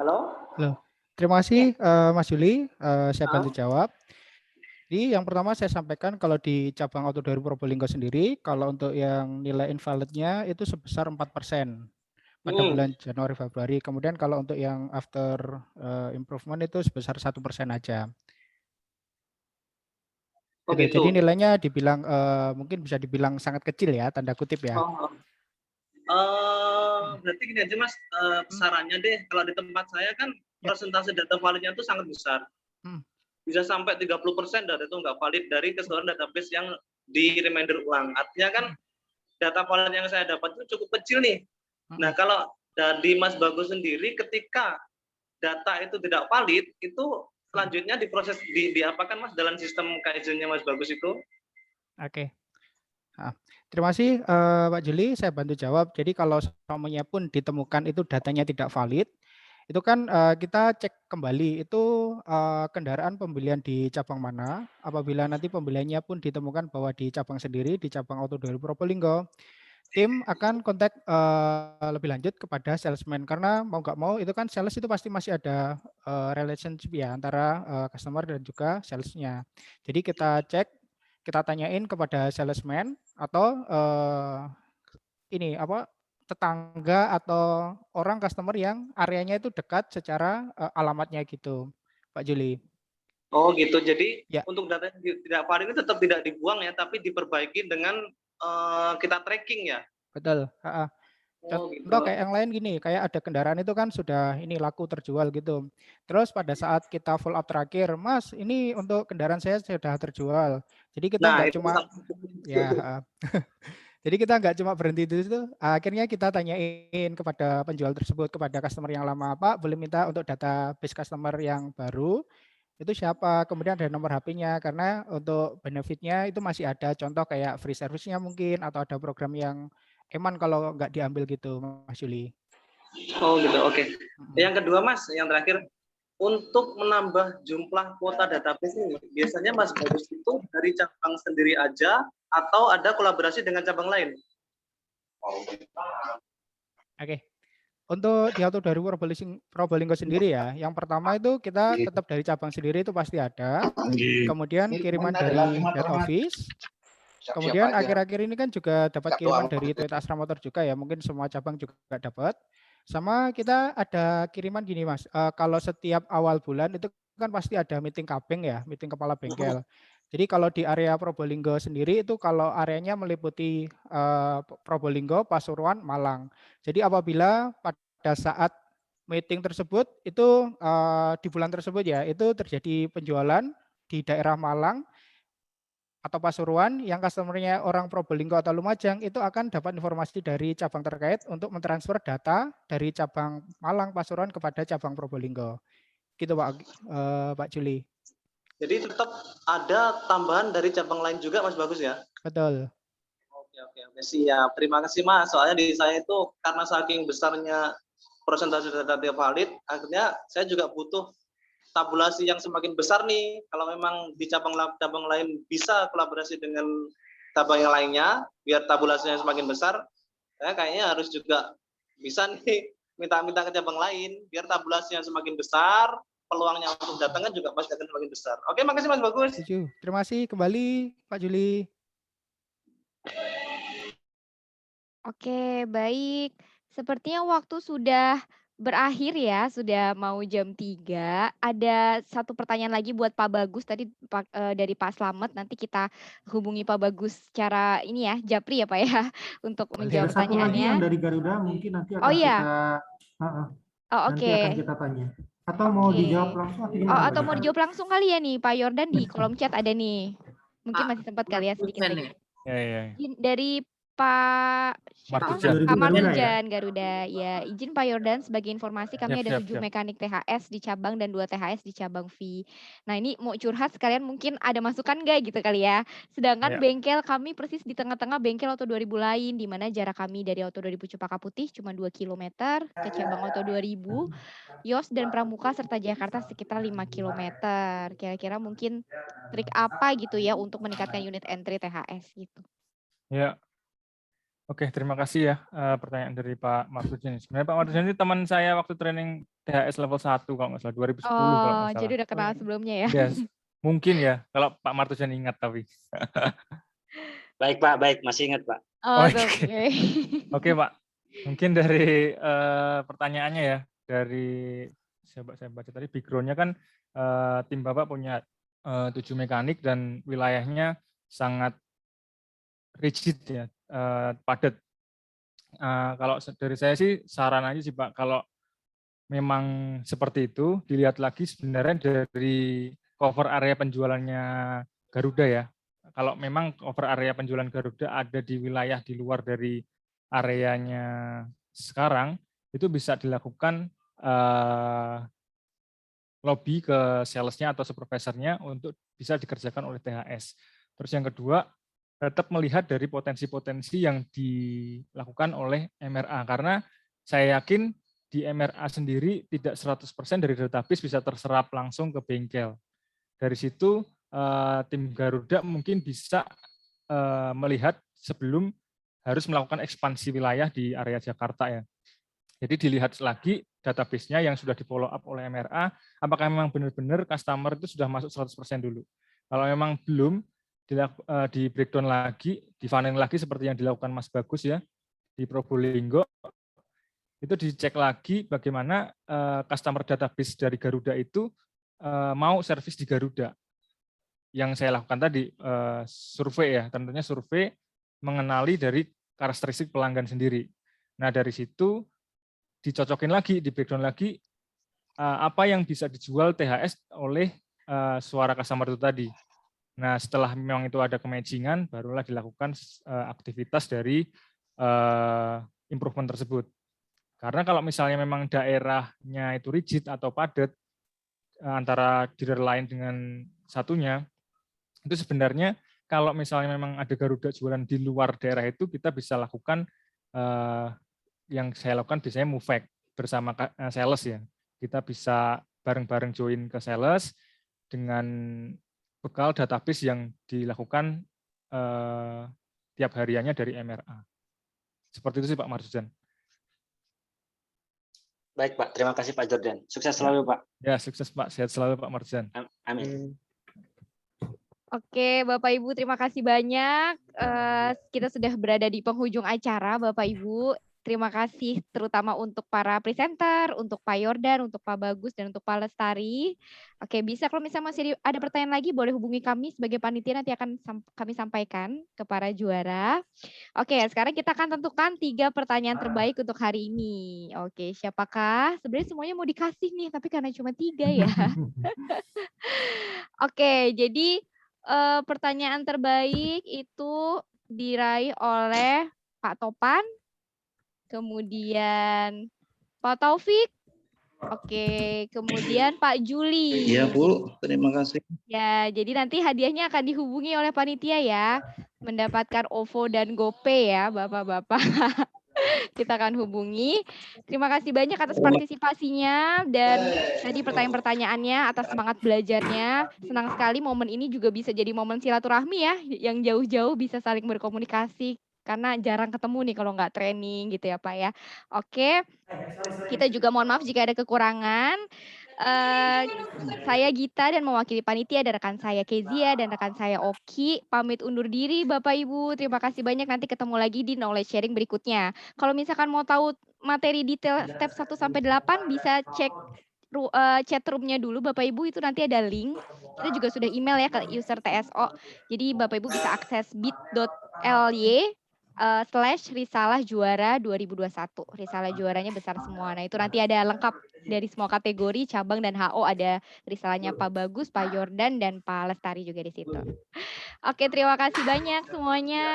Halo? Halo. Terima kasih Mas Juli, saya bantu jawab. Jadi yang pertama saya sampaikan kalau di cabang Auto 2000 Probolinggo sendiri, kalau untuk yang nilai invalidnya itu sebesar 4% pada bulan Januari Februari. Kemudian kalau untuk yang after improvement itu sebesar 1% aja. Oh, Gitu. gitu. Jadi nilainya dibilang mungkin bisa dibilang sangat kecil ya, tanda kutip ya. Berarti gini aja Mas, sarannya deh, kalau di tempat saya kan persentase data validnya itu sangat besar. Bisa sampai 30% data itu nggak valid dari keseluruhan database yang di reminder ulang. Artinya kan data valid yang saya dapat itu cukup kecil nih. Nah, kalau dari Mas Bagus sendiri, ketika data itu tidak valid, itu selanjutnya diproses diapakan Mas dalam sistem Kaizen-nya Mas Bagus itu? Oke. Nah, terima kasih Pak Juli, saya bantu jawab. Jadi kalau semuanya pun ditemukan itu datanya tidak valid, itu kan kita cek kembali itu kendaraan pembelian di cabang mana. Apabila nanti pembeliannya pun ditemukan bahwa di cabang sendiri, di cabang Auto 2000 Probolinggo, tim akan kontak lebih lanjut kepada salesman, karena mau nggak mau itu kan sales itu pasti masih ada relationship ya antara customer dan juga salesnya. Jadi kita cek, kita tanyain kepada salesman atau ini apa tetangga atau orang customer yang areanya itu dekat secara alamatnya gitu, Pak Juli. Oh gitu, jadi untuk data yang tidak valid itu tetap tidak dibuang ya, tapi diperbaiki dengan kita tracking ya. Betul. Oh, gitu. Contoh kayak yang lain gini, kayak ada kendaraan itu kan sudah ini laku terjual gitu. Terus pada saat kita follow up terakhir, Mas, ini untuk kendaraan saya sudah terjual. Jadi kita Nah, nggak itu cuma ya, jadi kita nggak cuma berhenti di situ. Akhirnya kita tanyain kepada penjual tersebut, kepada customer yang lama, Pak, boleh minta untuk database customer yang baru itu siapa, kemudian ada nomor HP-nya, karena untuk benefitnya itu masih ada, contoh kayak free service-nya mungkin, atau ada program yang eman kalau nggak diambil gitu, Mas Juli. Oh gitu, oke. Yang kedua Mas, yang terakhir, untuk menambah jumlah kuota database ini, biasanya Mas Bagus itu dari cabang sendiri aja, atau ada kolaborasi dengan cabang lain? Oke. Untuk di auto dari Probolinggo sendiri ya, yang pertama itu kita tetap dari cabang sendiri itu pasti ada, kemudian kiriman dari head office, kemudian akhir-akhir ini kan juga dapat kiriman dari Toyota Astra Motor juga ya, mungkin semua cabang juga dapat. Sama kita ada kiriman gini Mas, kalau setiap awal bulan itu kan pasti ada meeting kabeng ya, meeting kepala bengkel. Jadi kalau di area Probolinggo sendiri itu kalau areanya meliputi Probolinggo, Pasuruan, Malang. Jadi apabila pada saat meeting tersebut itu di bulan tersebut ya, itu terjadi penjualan di daerah Malang atau Pasuruan yang customer-nya orang Probolinggo atau Lumajang itu akan dapat informasi dari cabang terkait untuk mentransfer data dari cabang Malang, Pasuruan kepada cabang Probolinggo. Gitu Pak Juli. Jadi tetap ada tambahan dari cabang lain juga Mas Bagus ya? Betul. Oke, siap. Terima kasih Mas. Soalnya di saya itu karena saking besarnya persentase data valid, akhirnya saya juga butuh tabulasi yang semakin besar nih. Kalau memang di cabang lain bisa kolaborasi dengan cabang yang lainnya, biar tabulasinya semakin besar, saya kayaknya harus juga bisa nih minta-minta ke cabang lain, biar tabulasinya semakin besar, peluangnya untuk datang kan juga pasti akan semakin besar. Oke, makasih Mas Bagus. Terima kasih kembali Pak Juli. Oke, baik. Sepertinya waktu sudah berakhir ya, sudah mau jam 3. Ada satu pertanyaan lagi buat Pak Bagus tadi dari Pak Slamet. Nanti kita hubungi Pak Bagus secara ini ya, japri ya Pak ya, untuk menjawab Ada satu lagi pertanyaannya. yang dari Garuda mungkin nanti akan Oh iya. nanti akan kita tanya. Atau mau dijawab langsung atau gimana? Atau mau dijawab langsung kali ya nih, Pak Yordan di kolom chat ada nih. Mungkin masih sempat kali ya sedikit lagi. Dari Pak Martujan Garuda. Ya, izin Pak Yordan sebagai informasi kami ada 7 mekanik THS di cabang dan 2 THS di cabang V. Nah, ini mau curhat sekalian mungkin ada masukan nggak gitu kali ya. Sedangkan bengkel kami persis di tengah-tengah bengkel Auto 2000 lain, di mana jarak kami dari Auto 2000 Cempaka Putih cuma 2 km, ke cabang Auto 2000, Yos dan Pramuka serta Jakarta sekitar 5 km. Kira-kira mungkin trik apa gitu ya untuk meningkatkan unit entry THS gitu. Ya. Oke, terima kasih ya pertanyaan dari Pak Martujan. Sebenarnya Pak Martujan ini teman saya waktu training THS level 1 kalau nggak salah, 2010 kalau nggak salah. Jadi udah kenal sebelumnya ya? Yes. Mungkin ya, kalau Pak Martujan ingat tapi. Baik Pak, baik. Masih ingat Pak. Oke Pak, mungkin dari pertanyaannya ya, dari saya baca tadi background-nya kan tim Bapak punya 7 mekanik dan wilayahnya sangat rigid ya, padat. Kalau dari saya sih saran aja sih Pak, kalau memang seperti itu dilihat lagi sebenarnya dari cover area penjualannya Garuda ya. Kalau memang cover area penjualan Garuda ada di wilayah di luar dari areanya sekarang, itu bisa dilakukan lobby ke salesnya atau supervisornya untuk bisa dikerjakan oleh THS. Terus yang kedua, tetap melihat dari potensi-potensi yang dilakukan oleh MRA, karena saya yakin di MRA sendiri tidak 100% dari database bisa terserap langsung ke bengkel. Dari situ tim Garuda mungkin bisa melihat sebelum harus melakukan ekspansi wilayah di area Jakarta ya. Jadi dilihat lagi database-nya yang sudah di follow up oleh MRA, apakah memang benar-benar customer itu sudah masuk 100% dulu. Kalau memang belum, di breakdown lagi, di funnel lagi seperti yang dilakukan Mas Bagus ya di Probolinggo, itu dicek lagi bagaimana customer database dari Garuda itu mau servis di Garuda. Yang saya lakukan tadi survei ya, tentunya survei mengenali dari karakteristik pelanggan sendiri. Nah, dari situ dicocokin lagi, di breakdown lagi apa yang bisa dijual THS oleh suara customer itu tadi. Nah, setelah memang itu ada kematchingan, barulah dilakukan aktivitas dari improvement tersebut. Karena kalau misalnya memang daerahnya itu rigid atau padat antara dealer lain dengan satunya, itu sebenarnya kalau misalnya memang ada Garuda jualan di luar daerah itu, kita bisa lakukan yang saya lakukan biasanya MOVEC bersama sales ya. Kita bisa bareng-bareng join ke sales dengan bekal database yang dilakukan tiap hariannya dari MRA. Seperti itu sih Pak Marzudan. Baik Pak, terima kasih Pak Jordan. Sukses selalu Pak. Ya, sukses Pak. Sehat selalu Pak Marzudan. Amin. Oke, Bapak Ibu, terima kasih banyak. Kita sudah berada di penghujung acara, Bapak Ibu. Terima kasih terutama untuk para presenter, untuk Pak Yordan, untuk Pak Bagus, dan untuk Pak Lestari. Oke, bisa kalau misalnya masih ada pertanyaan lagi, boleh hubungi kami sebagai panitia, nanti akan kami sampaikan ke para juara. Oke, sekarang kita akan tentukan 3 pertanyaan terbaik untuk hari ini. Oke, siapakah? Sebenarnya semuanya mau dikasih nih, tapi karena cuma 3 ya. Oke, jadi pertanyaan terbaik itu diraih oleh Pak Topan, kemudian Pak Taufik, oke, kemudian Pak Juli. Iya Bu, terima kasih. Ya, jadi nanti hadiahnya akan dihubungi oleh panitia ya, mendapatkan OVO dan GoPay ya, Bapak-Bapak. Kita akan hubungi. Terima kasih banyak atas partisipasinya dan tadi pertanyaan-pertanyaannya, atas semangat belajarnya. Senang sekali momen ini juga bisa jadi momen silaturahmi ya, yang jauh-jauh bisa saling berkomunikasi karena jarang ketemu nih kalau nggak training gitu ya Pak ya. Oke, kita juga mohon maaf jika ada kekurangan. Saya Gita dan mewakili panitia ada rekan saya Kezia dan rekan saya Oki. Pamit undur diri Bapak Ibu. Terima kasih banyak, nanti ketemu lagi di knowledge sharing berikutnya. Kalau misalkan mau tahu materi detail step 1 sampai 8 bisa cek chat room-nya dulu Bapak Ibu, itu nanti ada link. Kita juga sudah email ya ke user TSO. Jadi Bapak Ibu bisa akses bit.ly /risalah juara 2021. Risalah juaranya besar semua. Nah, itu nanti ada lengkap dari semua kategori, cabang dan HO, ada risalahnya Pak Bagus, Pak Yordan, dan Pak Lestari juga di situ. Oke, terima kasih banyak semuanya.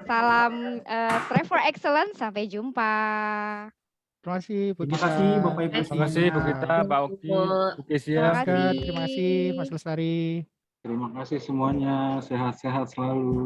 Salam strive for excellence, sampai jumpa. Terima kasih Bu Terima Gita. kasih Bapak Ibu Terima kasih Bu Gita, Pak Oki, Bu Kezia. Terima kasih Mas Lestari. Terima kasih semuanya, sehat-sehat selalu.